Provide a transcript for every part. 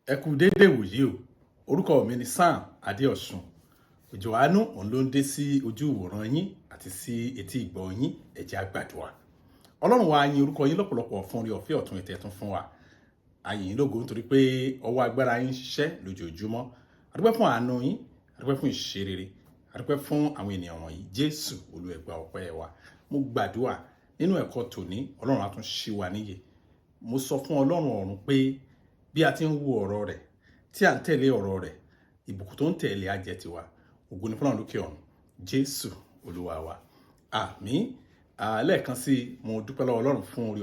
Ẹ kú déédéé wòyí o. Orúkọ mi ni Sam Adéọ̀sùn. Òjò àánú òun ló ń dé sí ojú ìwòran yín àti sí etí ìgbọ́ yín. Ẹ jẹ́ á gbàdúrà. Ọlọ́run wa yìn orúkọ yín lọ́pọ̀lọpọ̀ fún oore ọ̀fẹ́ ọ̀tun ìtẹ́ tún fún wa. A yìn yín lógo nítorí pé ọwọ́ agbára yín ń ṣiṣẹ́ lójoojúmọ́. A dúpẹ́ fún àánú yín, a dúpẹ́ fún ìṣerere, a dúpẹ́ fún àwọn ènìyàn wọ̀nyí. Jésù Olúwa ẹ gbà ọpẹ́ wa. Mo gbàdúrà nínú ẹ̀kọ́ tòní, Ọlọ́run á tún ṣí wa níyè. Mo sọ fún Ọlọ́run ọ̀run pé bí a ti ń wo ọ̀rọ̀ rẹ̀, tí a ń tẹ̀lé ọ̀rọ̀ rẹ̀, ìbùkún tó ń tẹ̀lé á jẹ́ tiwa. Ògo ni fún Ọlọ́run lókè ọ̀run. Jésù Olúwa wa. Àmín. Lẹ́ẹ̀kan sí mo dúpẹ́ lọ́wọ́ Ọlọ́run fún oore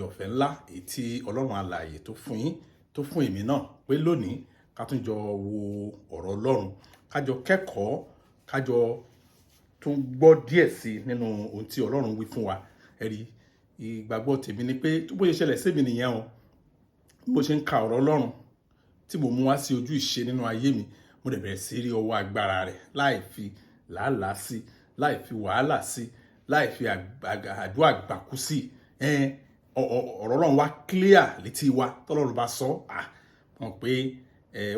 ọ̀fẹ́ ńlá èyí tí Ọlọ́run alààyè tó fún yín, tó fún èmi náà pé lónìí ká tún jọ wo ọ̀rọ̀ Ọlọ́run, ká jọ kẹ́kọ̀ọ́, ká jọ tún gbọ́ díẹ̀ sí nínú ohun tí Ọlọ́run wí fún wa. Ẹ rí, ìgbàgbọ́ tèmi ni pé tó bóyá ṣẹlẹ̀ sí mi nìyẹn o. Bó ṣe ń ka ọ̀rọ̀ Ọlọ́run tí mo mú wá sí ojú ìṣe nínú ayé mi, mo dẹ̀ bẹ̀rẹ̀ sí rí ọwọ́ agbára rẹ̀ láì fi làálàá sí, láì fi wàhálà sí, láì fi àdúrà gbàkú sí. Ọ̀rọ̀ Ọlọ́run wá clear létí wa tọ́lọ́run bá sọ. Mọ̀ pé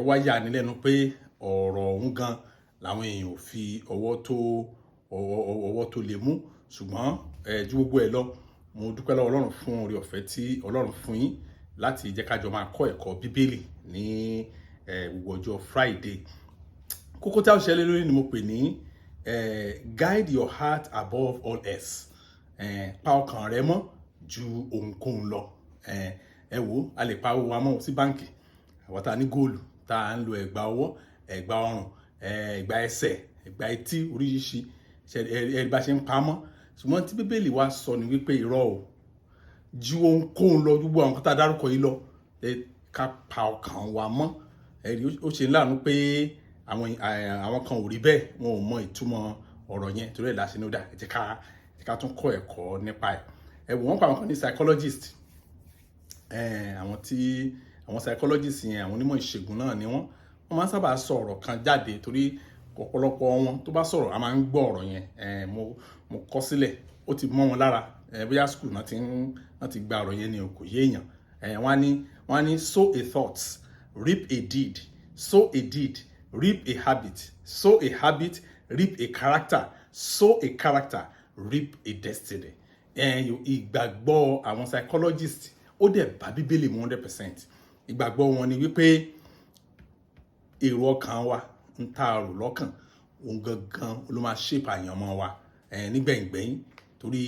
wá yà ní lẹ́nu pé ọ̀rọ̀ ọ̀hún gan làwọn èèyàn ò fi ọwọ́ tó lè mú. Ṣùgbọ́n ju gbogbo ẹ̀ lọ, mo dúpẹ́ lọ́wọ́ Ọlọ́run fún oore ọ̀fẹ́ tí Ọlọ́run fún yín láti jẹ́ ká jọ máa kọ́ ẹ̀kọ́ Bíbélì ní gbogbo ọjọ́ Friday. Kókó tí a ó ṣẹlẹ̀ lórí ni mo pè ní guide your heart above all else. Pa ọkàn rẹ mọ́ ju ohunkóhun lọ. Ẹ wò, a lè pa owó wa mọ́ sí báǹkì. Àwọn tá ní góòlù, tá ń lo ẹ̀gbà ọwọ́, ẹ̀gbà ọrùn, ẹ̀gbà ẹsẹ̀, ẹ̀gbà etí oríṣiríṣi. Ẹ bá ṣe ń pa mọ́. Ṣùgbọ́n tí Bíbélì wa sọ ni wípé irọ́ o, ju ohunkóhun lọ, gbogbo àwọn kan tá dárúkọ yìí lọ, ká pa ọkàn wa mọ́. Ẹ rí, ó ṣe láàánú pé àwọn kan ò rí bẹ́ẹ̀, wọn ò mọ ìtumọ̀ ọ̀rọ̀ yẹn, torí ẹ̀ la ṣe ní ó dà, ẹ jẹ́ ká tún kọ́ ẹ̀kọ́ nípa ẹ̀. Ẹ wò, wọ́n pa àwọn kan ní psychologist. Àwọn psychologist yẹn, àwọn onímọ̀ ìṣègùn náà ni wọ́n máa ń sábà sọ ọ̀rọ̀ kan jáde, torí ọ̀pọ̀lọpọ̀ wọn tó bá sọ̀rọ̀ a máa ń gbọ́ ọ̀rọ̀ yẹn. Mo kọ sílẹ̀, ó ti mọ́ wọn lára. Bóyá school náà ti gba ọ̀rọ̀ yẹn ni kò yé èèyàn. Wọ́n á ní sow a thought, reap a deed, sow a deed, reap a habit, sow a habit, reap a character, sow a character, reap a destiny. Ìgbàgbọ́ àwọn psychologist ó dẹ̀ bá Bíbélì mu 100%. Ìgbàgbọ́ wọn ni wípé èrò ọkàn wa ń ta rò lọ́kàn, òun gangan ló máa shape àyànmọ́ wa nígbẹ̀yìngbẹ̀yìn. Torí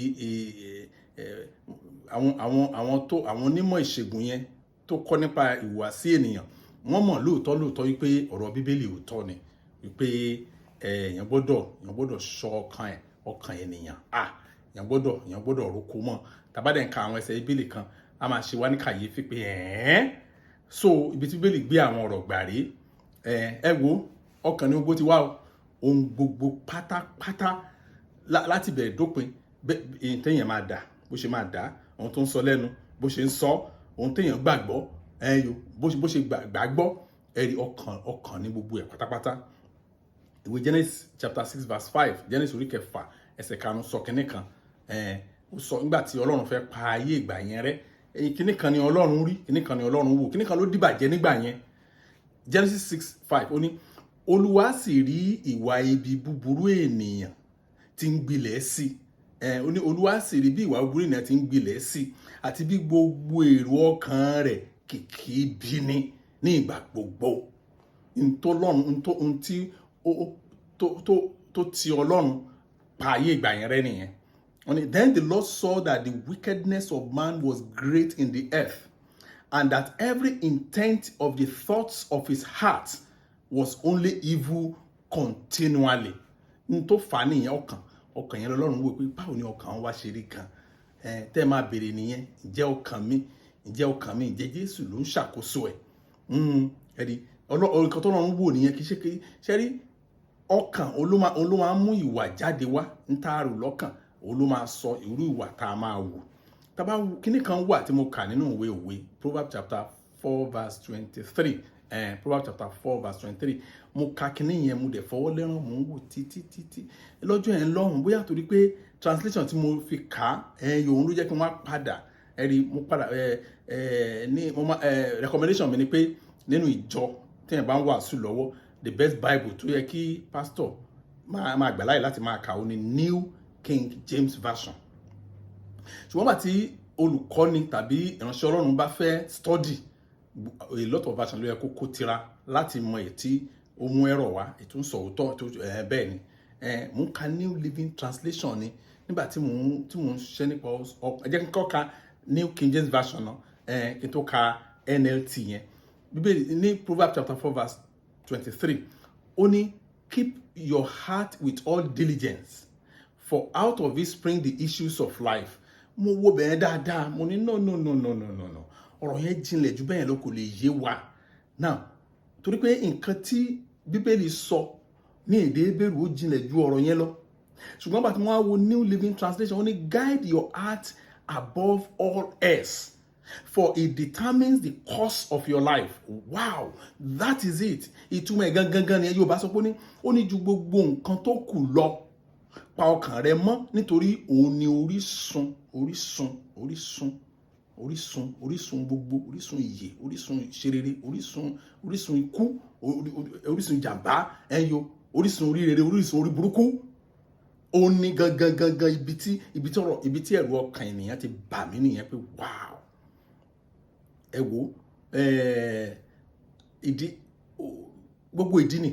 àwọn onímọ̀ ìṣègùn yẹn tó kọ́ nípa ìhùwàsí ènìyàn, wọ́n mọ̀ lóòótọ́ wípé ọ̀rọ̀ Bíbélì òótọ́ ni, wípé èèyàn gbọ́dọ̀ ṣọ́ ọkàn ènìyàn. Èèyàn gbọ́dọ̀ roko mọ́. Tàbá dẹ̀ ń ka àwọn ẹsẹ̀ Bíbélì kan, a máa ṣe wá ní kàyéfì pé so ibi tí Bíbélì gbé àwọn ọ̀rọ̀ gbà rí. Ẹ wo, ọkàn ni gbogbo ti wá o. Ohun gbogbo pátápátá láti bẹ̀rẹ̀ dópin, èyí téèyàn máa dà, bó ṣe máa dà, ohun tó ń sọ lẹ́nu, bó ṣe ń sọ, ohun téèyàn gbàgbọ́, bó ṣe gbàgbọ́, ẹ̀rí ọkàn ní gbogbo ẹ̀ pátápátá. Ìwé Genesis chapter 6 verse 5, Genesis orí kẹfà ẹsẹ̀ 5 sọ kínní kan. Ó sọ nígbà tí Ọlọ́run fẹ́ pa ayé ìgbà yẹn rẹ́. Kínní kan ni Ọlọ́run rí, kínní kan ni Ọlọ́run wò, kínní kan ló dìbàjẹ́ nígbà yẹn. Genesis 6:5 ó ní, Olúwa sì rí ìwà ibi búburú ènìyàn tí ń gbilẹ̀ sí. Ó ní Olúwa sì rí bí ìwà búburú ènìyàn tí ń gbilẹ̀ sí, àti bí gbogbo èrò ọkàn rẹ̀ kìkì ibi ni ní ìgbà gbogbo. Ohun tí tó ti Ọlọ́run pa ayé ìgbà yẹn rẹ́ nìyẹn. Then the Lord saw that the wickedness of man was great in the earth, and that every intent of the thoughts of his heart was only evil continually. Tó fà nìyẹn, ọkàn yẹn lọ́lọ́run wò pé báwo ni ọkàn wa ṣe rí gan. Tẹ́ máa béèrè nìyẹn, ǹjẹ́ ọkàn mi ǹjẹ́ Jésù ló ń ṣàkóso ẹ̀? Ẹ̀rí, nǹkan tó lọ́run wò nìyẹn, kì í ṣe pé ṣe rí ọkàn ló máa ń mú ìwà jáde wá, ń tá rò lọ́kàn, òun ló máa sọ irú ìwà tá a máa wù. Tàbá kíní kan wà tí mo kà nínú ìwé òwe, Proverbs chapter 4 verse 23. Proverbs chapter 4 verse 23. Mo ka kíní yẹn, mo dẹ̀ fọwọ́ lẹ́rán, mo ń wò títí. Lọ́jọ́ yẹn lọ́hùn, bóyá torí pé translation tí mo fi kà òun ló jẹ́ kí wọ́n padà. Ẹ̀rí, mo padà recommendation mi ni pé nínú ìjọ tí ẹ̀ bá ń wàásù lọ́wọ́ the best bible tó yẹ kí pastor máa gbà láyè láti máa kà ó ní New King James Version. Ṣùgbọ́n bá tí olùkọ́ni tàbí ìránṣẹ́ Ọlọ́run bá fẹ́ study a lot of version ló yẹ kó tira láti mọ ètí ó mú ẹ̀rọ wá ètò ń sọ òótọ́ tó bẹ́ẹ̀ ni mo ń ka New Living Translation ni nígbà tí mo ń ṣiṣẹ́ nípa ẹ jẹ́ kí n kọ́ ka New King James Version náà kí n tó ka NLT yẹn. Bíbélì ní Proverbs chapter 4 verse 23 ó ní keep your heart with all diligence for out of it spring the issues of life. Mo wo bẹ́ẹ̀ dáadáa mo ní no ọ̀rọ̀ yẹn jinlẹ̀ jù bẹ́ẹ̀ lọ kò lè yé wa now torí pé nǹkan tí Bíbélì sọ ní èdè Hébérù ó jinlẹ̀ ju ọ̀rọ̀ yẹn lọ ṣùgbọ́n bá tí wọ́n á wo New Living Translation ó ní guide your heart above all else for it determines the course of your life. Wow, that is it. Ìtumọ̀ ẹ̀ gangan ni Yorùbá sọ pé ó ní ju gbogbo nǹkan tó kù lọ pa ọkàn rẹ mọ́ nítorí òun ni orísun gbogbo, orísun ìyè, orísun ìṣerere, orísun ikú, orísun ìjàmbá ẹyọ, orísun orí rere, orísun orí burúkú. Ó ní gangan ibi tí ẹ̀rù ọkàn ènìyàn ti bà mí nìyẹn pé wow. Ẹ wo ìdí gbogbo ìdí ni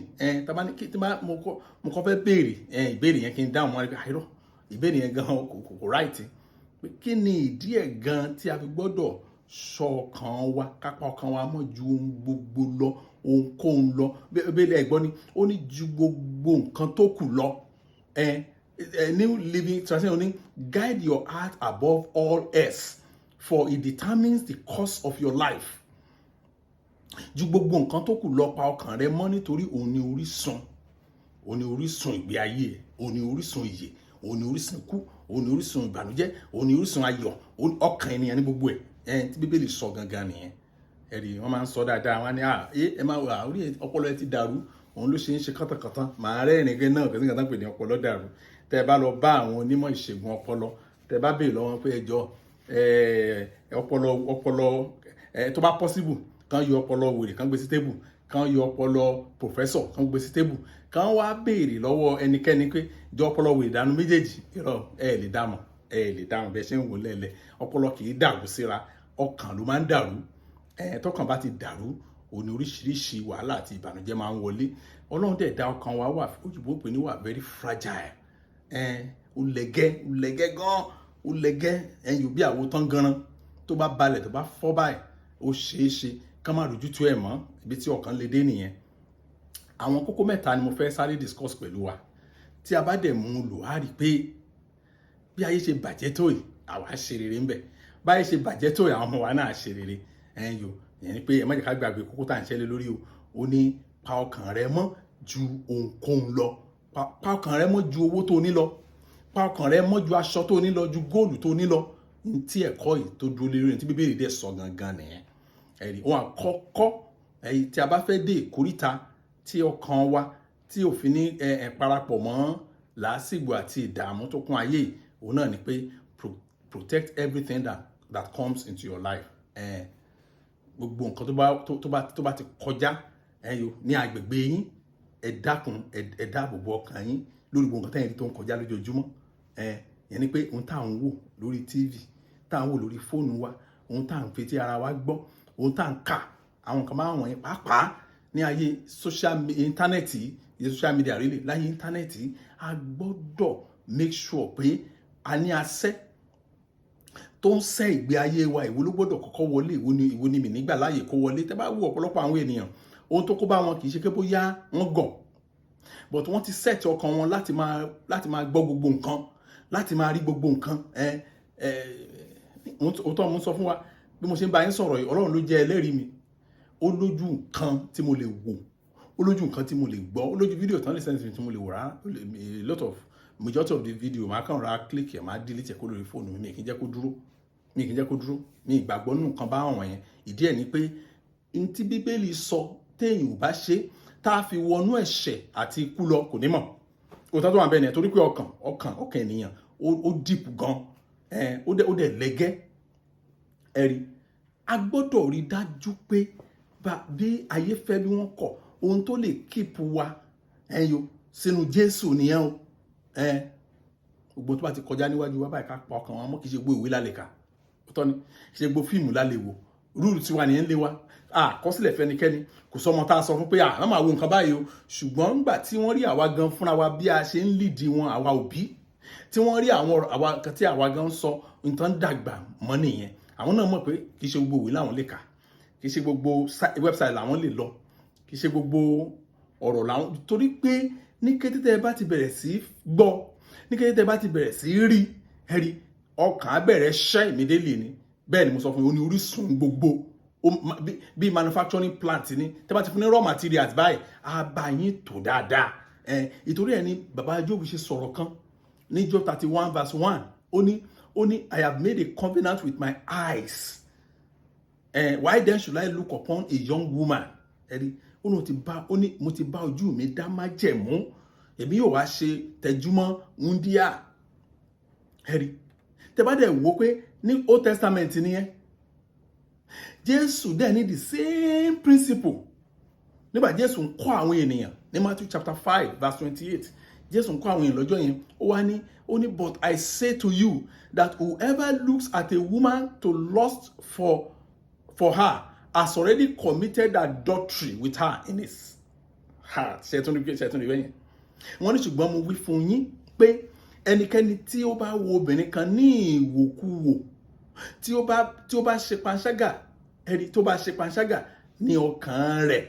tàbá ní tí mo kọ́ fẹ́ béèrè ìbéèrè yẹn kí n dáhùn wọn rí pé àìrọ̀ ìbéèrè yẹn gan kò ráìtì pé kí ni ìdí ẹ̀ gan tí a fi gbọ́dọ̀ sọ ọkàn wa kápá ọkàn wa mọ́ ju ohun gbogbo lọ ohunkóhun lọ bẹ́ẹ̀ ẹ̀gbọ́n ni ó ní ju gbogbo nǹkan tó kù lọ New Living Translation ní guide your heart above all else for it determines the course of your life. Ju gbogbo nǹkan tó kù lọ pa ọkàn rẹ mọ́ nítorí òun ni orísun ìgbé ayé ẹ̀, òun ni orísun ìyè, òun ni orísun ikú, òun ni orísun ìbànújẹ́, òun ni orísun ayọ̀, ọkàn ènìyàn ní gbogbo ẹ̀ tí Bíbélì sọ gangan nìyẹn. Ẹ̀rí wọ́n máa ń sọ dáadáa wọ́n ní ẹ máa wà orí ọpọlọ ẹ ti dàrú òun ló ṣe ń ṣe kọ́tàkọ́tà màá rẹ́rìn gẹ́ náà kẹ́sìn kàtà pè ní ọpọlọ dàrú. Tẹ́ ẹ bá lọ bá àwọn onímọ̀ ìṣègùn ọpọlọ tẹ́ ẹ bá béèrè lọ́wọ́ pé ẹjọ́ ọpọlọ tó bá possible kan yọ ọpọlọ wèrè kan gbé sí tébù kan yọ ọpọlọ professor kan gbé sí tébù kan wá béèrè lọ́wọ́ ẹnikẹ́ni pé jọ ọpọlọ wèrè dànù méjèèjì irọ́ ẹ lè dámọ̀ bẹ́ẹ̀ ṣe ń wò lẹ́lẹ̀ ọpọlọ kì í dàrú síra ọkàn ló máa ń dàrú tọkàn bá ti dàrú òní oríṣiríṣi wàhálà àti ìbànújẹ́ máa ń wọlé. Ọlọ́run dẹ̀ dá ọkàn wa wà òyìnbó pè ní wà very fragile ó lẹ́gẹ́ gan ó lẹ́gẹ́ ẹ̀yìn bí àwo tán ganan tó bá balẹ̀ tó bá fọ́ báyìí ó ṣeéṣe ká má rojú tó ẹ̀ mọ́ ibi tí ọkàn lè dé nìyẹn. Àwọn kókó mẹ́ta ni mo fẹ́ sáré discuss pẹ̀lú wa tí a bá dẹ̀ mú un lò á rí i pé bí ayé ṣe bàjẹ́ tó yìí àwa ṣe rere ń bẹ̀ báyé ṣe bàjẹ́ tó yìí àwọn ọmọ wa náà ṣe rere ìyẹn ni pé ẹ má jẹ́ ká gbàgbé kókó tá à ń ṣẹlẹ̀ lórí ó ní pa ọkàn rẹ mọ́ ju ohunkóhun lọ pa ọkàn rẹ mọ́ ju owó tó ní lọ pa ọkàn rẹ mọ́ ju aṣọ tó ní lọ ju góòlù tó ní lọ ní tí ẹ̀kọ́ yìí tó dúró lérí tí Bíbélì dẹ̀ sọ gangan nìyẹn. Ẹ̀rí ohun àkọ́kọ́ tí a bá fẹ́ dé ìkóríta tí ọkàn wa tí ò fi ní parapọ̀ mọ́ làásìgbò àti ìdààmú tó kún ayé òun náà ni pé protect everything that comes into your life. Gbogbo nǹkan tó bá ti kọjá ní agbègbè yín ẹ dákun ẹ dáàbò bo ọkàn yín lórí gbogbo nǹkan tẹ́yìn tó ń kọjá lójoojúmọ́. Yẹn ni pé ohun tá à ń wò lórí TV tá à ń wò lórí fóònù wa ohun tá à ń fetí ara wa gbọ́ ohun tá à ń kà àwọn nǹkan máa ń wọ̀nyí pàápàá ní ayé social media really láyé íńtánẹ́ẹ̀tì a gbọ́dọ̀ make sure pé a ní àṣẹ tó ń ṣe ìgbé ayé wa ìwo ló gbọ́dọ̀ kọ́kọ́ wọlé ìwo ni mi nígbà láàyè kó wọlé. Tẹ́ bá wo ọ̀pọ̀lọpọ̀ àwọn ènìyàn ohun tó kó bá wọn kì í ṣe pé bóyá wọ́n gọ̀ but wọ́n ti set ọkàn wọn láti máa gbọ́ gbogbo nǹkan láti máa rí gbogbo nǹkan. Òótọ́ mo sọ fún wa bí mo ṣe ń bá yín sọ̀rọ̀ yìí Ọlọ́run ló jẹ́ ẹlẹ́rìí mi ó lójú nǹkan tí mo lè wò ó lójú nǹkan tí mo lè gbọ́ ó lójú fídíò tán lè sẹ́ni tí mo lè wò rárá a lot of majority of the video máa kàn ra click ẹ̀ máa delete ẹ̀ kó lórí fóònù mi kì í jẹ́ kó dúró mi ìgbàgbọ́ nínú nǹkan bá àwọn yẹn. Ìdí ẹ̀ ni pé n tí Bíbélì sọ téèyàn ò bá ṣe tá a fi wọnú ẹ̀ṣẹ̀ àti ikú lọ kò ní mọ̀ òótọ́ tó wà bẹ́ẹ̀ ni torí pé ọkàn ènìyàn ó deep gan ó dẹ̀ lẹ́gẹ́ ẹ̀rí a gbọ́dọ̀ rí dájú pé bí ayé fẹ́ bí wọ́n kọ̀ ohun tó lè keep wa ẹ̀yọ sínú Jésù nìyẹn o gbogbo tó bá ti kọjá níwájú wa báyìí ká pa ọkàn wọn mọ́ kì í ṣe gbogbo ìwé lálẹ́ kà ọ̀tọ̀ ni kì í ṣe gbogbo fíìmù lálẹ́ wò rúùlù tiwa nìyẹn lé wa àkọsílẹ̀ fẹ́nikẹ́ni kò sọmọ tá a sọ fún pé má máa wo nǹkan báyìí o ṣùgbọ́n nígbà tí wọ́n rí àwa gan fúnra wa bí a ṣe ń lìdí wọn àwa òbí tí wọ́n rí àwa kan tí àwa gan ń sọ nǹkan dàgbà mọ́ nìyẹn àwọn náà mọ̀ pé kì í ṣe gbogbo ìwé làwọn lè kà kì í ṣe gbogbo website làwọn lè lọ kì í ṣe gbogbo ọ̀rọ̀ làwọn torí pé ní kété tẹ́ ẹ bá ti bẹ̀rẹ̀ sí gbọ́ ní kété tẹ́ ẹ bá ti bẹ̀rẹ̀ sí rí ẹ̀rí ọkàn á bẹ̀rẹ̀ ṣẹ́ immediately ni bẹ́ẹ̀ ni mo sọ fún yín ó ní orísun gbogbo bí manufacturing plant ni tẹ́ bá ti fún ní raw materials báyìí á bá yín tó dáadáa ìtorí ẹ̀ ni bàbá Job ṣe sọ̀rọ̀ kan ní Job 31 verse 1 ó ní I have made a covenant with my eyes why then should I look upon a young woman ẹ̀rí ó ní mo ti bá ojú mi dá májẹ̀mú èmi yóò wá ṣe tẹjúmọ́ wúndíà ẹ̀rí tẹ́ bá dẹ̀ wò pé ní Old Testament nìyẹn Jésù dẹ̀ ní the same principle nígbà Jésù ń kọ́ àwọn ènìyàn ní Matthew chapter 5 verse 28 Jésù ń kọ́ àwọn ènìyàn lọ́jọ́ yẹn ó ní but I say to you that whoever looks at a woman to lust for her has already committed adultery with her in his heart. Ṣètò ìwé yẹn. Wọ́n ní ṣùgbọ́n mo wí fún yín pé ẹnikẹ́ni tí ó bá wo obìnrin kan ní ìwòkuwò tí ó bá ṣe panṣágà tó bá ṣe panṣágà ní ọkàn rẹ̀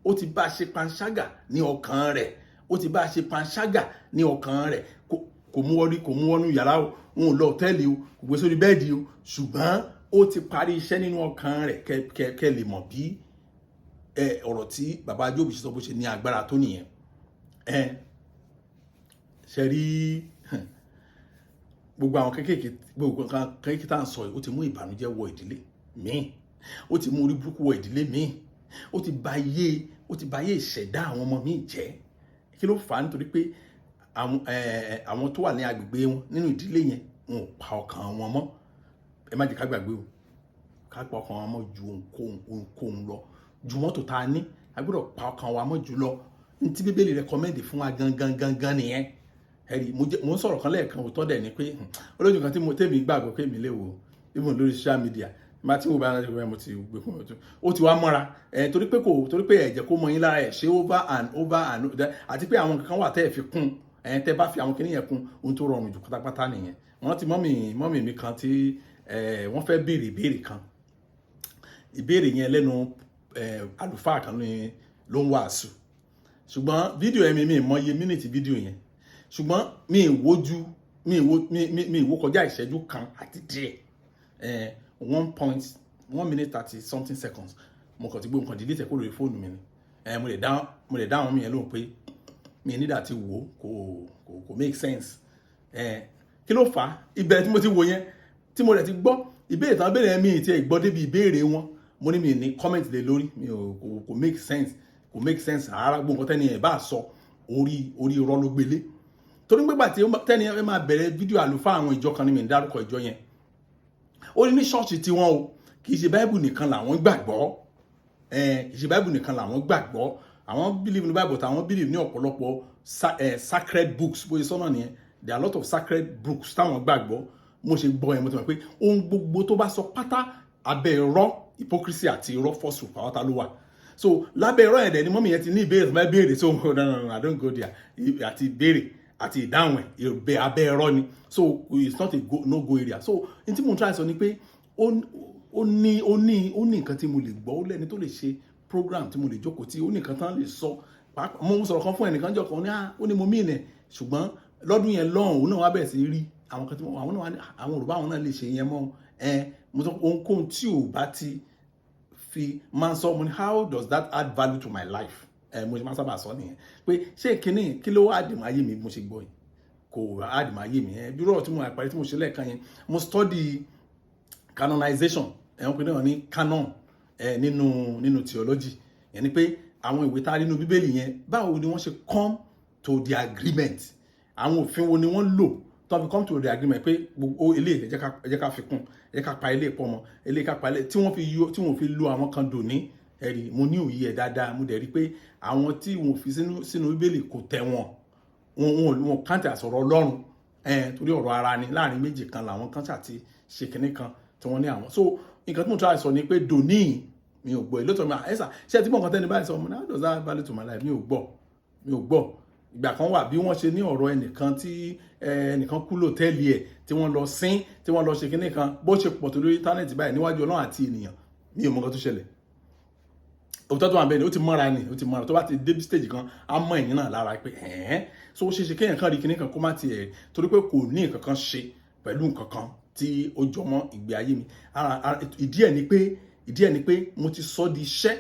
ó ti bá ṣe panṣágà ní ọkàn rẹ̀ ó ti bá ṣe panṣágà ní ọkàn rẹ̀ kò mú wọnú yàrá o òun lọ hòtẹ́ẹ̀lì o kò gbé sórí bẹ́ẹ̀dì o ṣùgbọ́n ó ti parí iṣẹ́ nínú ọkàn rẹ̀ kẹ́ lè mọ̀ bí ọ̀rọ̀ tí bàbá Jóòbù ṣe sọ bó ṣe ní agbára tó nìyẹn ṣe rí gbogbo àwọn kéékèèké tá à ń sọ yìí ó ti mú ìbànújẹ́ wọ ìdílé míì ó ti mú orí burúkú wọ ìdílé míì ó ti bà ayé ìṣẹ̀dá àwọn ọmọ míì jẹ́ kí ló fà á nítorí pé àwọn tó wà ní agbègbè wọn nínú ìdílé yẹn wọn ò pa ọkàn wọn mọ́ ẹ má jẹ́ ká gbàgbé o ká pa ọkàn wọn mọ́ ju ohunkóhun lọ ju mọ́tò tá a ní a gbọ́dọ̀ pa ọkàn wa mọ́ jù lọ ní tí Bíbélì rẹkọmẹ́ndì fún wa gangan nìyẹn ẹ̀rí mo ń sọ̀rọ̀ kan lẹ́ẹ̀kan òótọ́ dẹ̀ ni pé olójú kan tí tèmi gbàgbọ́ pé mi lè wò even lórí social media má tí mo bá rántí pé mo ti gbé fún ọtún ó ti wá mọ́ra torí pé ẹ̀jẹ̀ kó mọ yín lára ẹ̀ ṣe over and àti pé àwọn kankan wà tẹ́ ẹ̀ fi kún tẹ́ bá fi àwọn kinní yẹn kún ohun tó rọrùn jù pátápátá nìyẹn wọ́n ti mọ́mì mi kan tí wọ́n fẹ́ béèrè ìbéèrè kan ìbéèrè yẹn lẹ́nu àlùfáà kan ló ń wàásù ṣùgbọ́n fídíò yẹn mi mọ iye mínítì fídíò yẹn ṣùgbọ́n mi ìwò kọjá ìṣẹ́jú kan àti díẹ̀ 1 minute 30 something seconds mo kàn ti gbé nǹkan delete kó lórí fóònù mi ni mo lè dá àwọn mi yẹn lóhùn pé mi nígbà tí wò kò make sense kí ló fà á ìbẹ̀rẹ̀ tí mo ti wò yẹn tí mo rẹ̀ ti gbọ́ ìbéèrè tán béèrè mi ti gbọ́ débi ìbéèrè wọn mo ní mi ní comment lé lórí mi kò make sense rárá gbogbo nǹkan tẹ́ni ẹ̀ bá sọ orí irọ́ ló gbélé torí pé tí tẹ́ni ẹ máa bẹ̀rẹ̀ fídíò àlùfáà àwọn ìjọ kan ní mi dárúkọ ìjọ yẹn ó ní ṣọ́ọ̀ṣì tiwọn o kì í ṣe báíbù nìkan làwọn gbàgbọ́ kì í ṣe báíbù nìkan làwọn gbàgbọ́ àwọn believe ní báíbù táwọn believe ní ọ̀pọ̀lọpọ̀ sacred books bóyá sọ́nà nìyẹn there are a lot of sacred books táwọn gbàgbọ́ mo ṣe gbọ́ yẹn mo ti mọ̀ pé ohun gbogbo tó bá sọ pátá abẹ́ irọ́ hypocrisy àti irọ́ falsehood pàwọ́tà ló wà so lábẹ́ irọ́ yẹn dẹ̀ ni mọ́mí yẹn ti ní ìbéèrè tó bá béèrè so no I don't go there àti ìbéèrè àti ìdáhùn ẹ̀ abẹ́ irọ́ ni so it's not a no go area so n tí mo try sọ ni pé ó ní nǹkan tí mo lè gbọ́ ó lẹ́ni tó lè ṣe program tí mo lè jókòó tí ó ní nǹkan tán lè sọ mo sọ̀rọ̀ kan fún ẹnìkan jọ kan ó ní mo mí nẹ̀ ṣùgbọ́n lọ́dún yẹn lọ́hùn òun náà wá bẹ̀rẹ̀ sí rí àwọn kan tí àwọn Yorùbá àwọn náà lè ṣe yẹn mọ́ mo sọ ohunkóhun tí ò bá ti fi máa ń sọ mo ní how does that add value to my life mo ṣe máa ń sábà sọ nìyẹn pé ṣé kínní kí ló àdìmọ̀ ayé mi mo ṣe gbọ́ yìí kò àdìmọ̀ ayé mi bí rọ̀ tí mo àparí tí mo ṣe lẹ́ẹ̀kan yẹn mo study canonization ẹ̀wọ̀n pé náà ní canon nínú theology yẹn ni pé àwọn ìwé tá a rí nínú Bíbélì yẹn báwo ni wọ́n ṣe come to the agreement àwọn òfin wo ni wọ́n lò tó fi come to the agreement pé gbogbo ilé ẹ jẹ́ ká fi kún ẹ jẹ́ ká pa ilé pọ̀ mọ́ ilé ká pa ilé tí wọ́n fi lo àwọn kan dòní ẹ̀rí mo ní òye ẹ̀ dáadáa mo dẹ̀ rí pé àwọn tí wọ́n fi sínú bíbélì kò tẹ̀ wọn kàǹtì àsọ̀rọ̀ Ọlọ́run torí ọ̀rọ̀ ara ni láàrin méjì kan làwọn kan ṣàti ṣe kinní kan tí wọ́n ní àwọn so nǹkan tí mo try sọ ni pé dòní mi ò gbọ́ ìlótọ́ mi ẹ̀sà ṣé ti mọ̀ nǹkan tẹ́ni báyìí sọ ọmọ náà does that value to my life mi ò gbọ́ ìgbà kan wà bí wọ́n ṣe ní ọ̀rọ̀ ẹnìkan tí ẹnìkan kú lòtẹ́ẹ̀lì ẹ̀ tí wọ́n lọ sín tí wọ́n lọ ṣe kinní kan bó ṣe pọ̀ tó lórí íńtánẹ́ẹ̀tì báyìí níwájú Ọlọ́run àti ènìyàn mi ò mọ̀ nǹkan tó ṣẹlẹ̀ òótọ́ tó wà bẹ́ẹ̀ ni ó ti mọ́ra tó bá ti dé stage kan á mọ ẹ̀yìn náà lára pé so ó ṣe ṣe kéèyàn kan rí kinní kan kó má tiẹ̀ torí pé kò ní nǹkan kan ṣe pẹ̀lú nǹkan kan tí ó jọmọ́ ìgbé ayé mi ìdí ẹ̀ ni pé mo ti sọ di iṣẹ́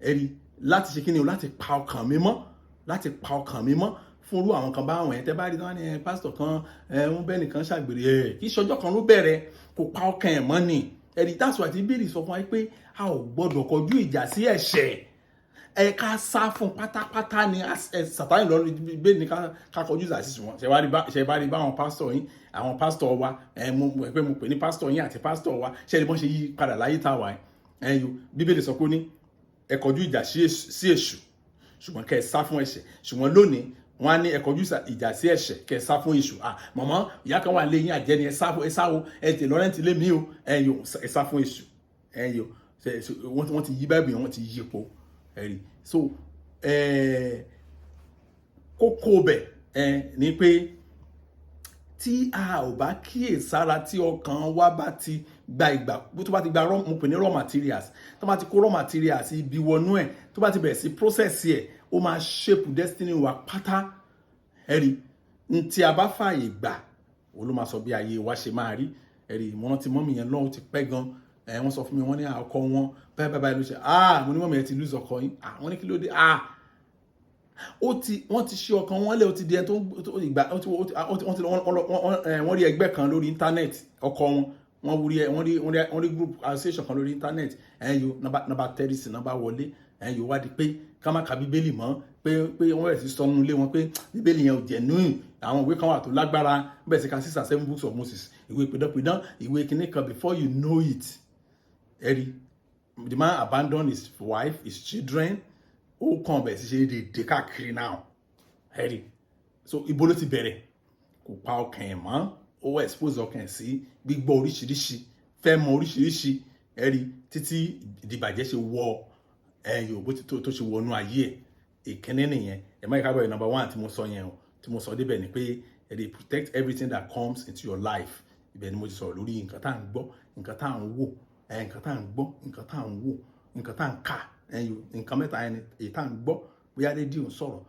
ẹ̀rí láti ṣe kíni o láti pa ọkàn mi mọ́ fún irú àwọn kan báwọn ẹ̀ tẹ́ bá rí wọn ní pásítọ̀ kan ń bẹ́ẹ̀ nìkan ṣàgbèrè kí ìṣọjọ́ kan ló bẹ̀rẹ̀ kó pa ọkàn ẹ̀ mọ́ ni ẹ̀rí that's why ti bíbélì sọ fún wa pé a ò gbọ́dọ̀ kọjú ìjà sí ẹ̀ṣẹ̀ ẹ ká sá fún pátápátá ni Sátánì lọ́rùn bẹ́ẹ̀ ni ká kọjú ìjà sí wọn ṣe bá rí báwọn pásítọ̀ yín àwọn pásítọ̀ wa mo pè ní pásítọ̀ yín àti pásítọ̀ wa ṣe ni wọ́n ṣe yí padà láyé táwa ẹ̀yọ bíbélì sọ pé ní ẹ kọjú ìjà sí èṣù ṣùgbọ́n kẹ́ ẹ sá fún ẹ̀ṣẹ̀ ṣùgbọ́n lónìí wọ́n á ní ẹ kọjú ìjà sí ẹ̀ṣẹ̀ kẹ́ ẹ sá fún èṣù mọ̀mọ́ ìyá kan wà lẹ́yìn àjẹni ẹ sá o ẹ tè lọ́rẹ́ǹtì lé mi o ẹ̀yọ ẹ sá fún èṣù ẹ̀yọ wọ́n ti yí báìbù wọ́n ti yí ipò ẹ̀rí so kókó bẹ̀ ni pé tí a ò bá kíyèsára tí ọkàn wa bá ti gba tó bá ti gba mo pè ní raw materials tó bá ti kó raw materials ibi wọnú ẹ̀ tó bá ti bẹ̀rẹ̀ sí process ẹ̀ ó máa shape destiny wa pátá ẹ̀rí tí a bá fààyè gbà ó ló máa sọ bí ayé wa ṣe máa rí ẹ̀rí mo rántí mọ́mì yẹn lọ́wọ́ ti pẹ́ gan wọ́n sọ fún mi wọ́n ní ọkọ wọn báyìí ló ṣe mo ní mọ́mì yẹn ti lose ọkọ yín wọ́n ní kí ló dé wọ́n ti ṣe ọkàn wọn lẹ́ ó ti di ẹ tó ìgbà wọ́n rí ẹgbẹ́ kan lórí íńtánẹ́ẹ̀tì ọkọ wọn wọ́n rí group association kan lórí íńtánẹ́ẹ̀tì nọ́mbà tẹ́rìsì nọ́mbà wọlé wádìí pé ká má ka bíbélì mọ́ pé wọ́n bẹ̀rẹ̀ sí sọ nínú ilé wọn pé bíbélì yẹn ò jẹ́ nùn àwọn ìwé kan wà tó lágbára bẹ̀rẹ̀ sí ka 6 and 7 books of Moses ìwé pidánpidán ìwé kìíní kan before you know it the man abandoned his wife his children ó kàn bẹ̀rẹ̀ sí ṣe dédé káàkiri náà so ibo ló ti bẹ̀rẹ̀ kò pa ọkàn ẹ̀ mọ́ ó expose ọkàn ẹ̀ sí gbígbọ́ oríṣiríṣi fẹ́ mọ oríṣiríṣi títí ìdìbàjẹ́ ṣe wọ bó ti tó ṣe wọnú ayé ẹ̀ ìkíní nìyẹn má yẹ ká bẹ̀rẹ̀ number 1 tí mo sọ yẹn o tí mo sọ débẹ̀ ni pé protect everything that comes into your life ibẹ̀ ni mo ti sọ̀rọ̀ lórí nǹkan tá à ń gbọ́ nǹkan tá à ń wò nǹkan tá à ń gbọ́ nǹkan tá à ń wò nǹkan tá à ń kà nǹkan mẹ́ta ẹni èyí tá à ń gbọ́ bóyá rédíò ń sọ̀rọ̀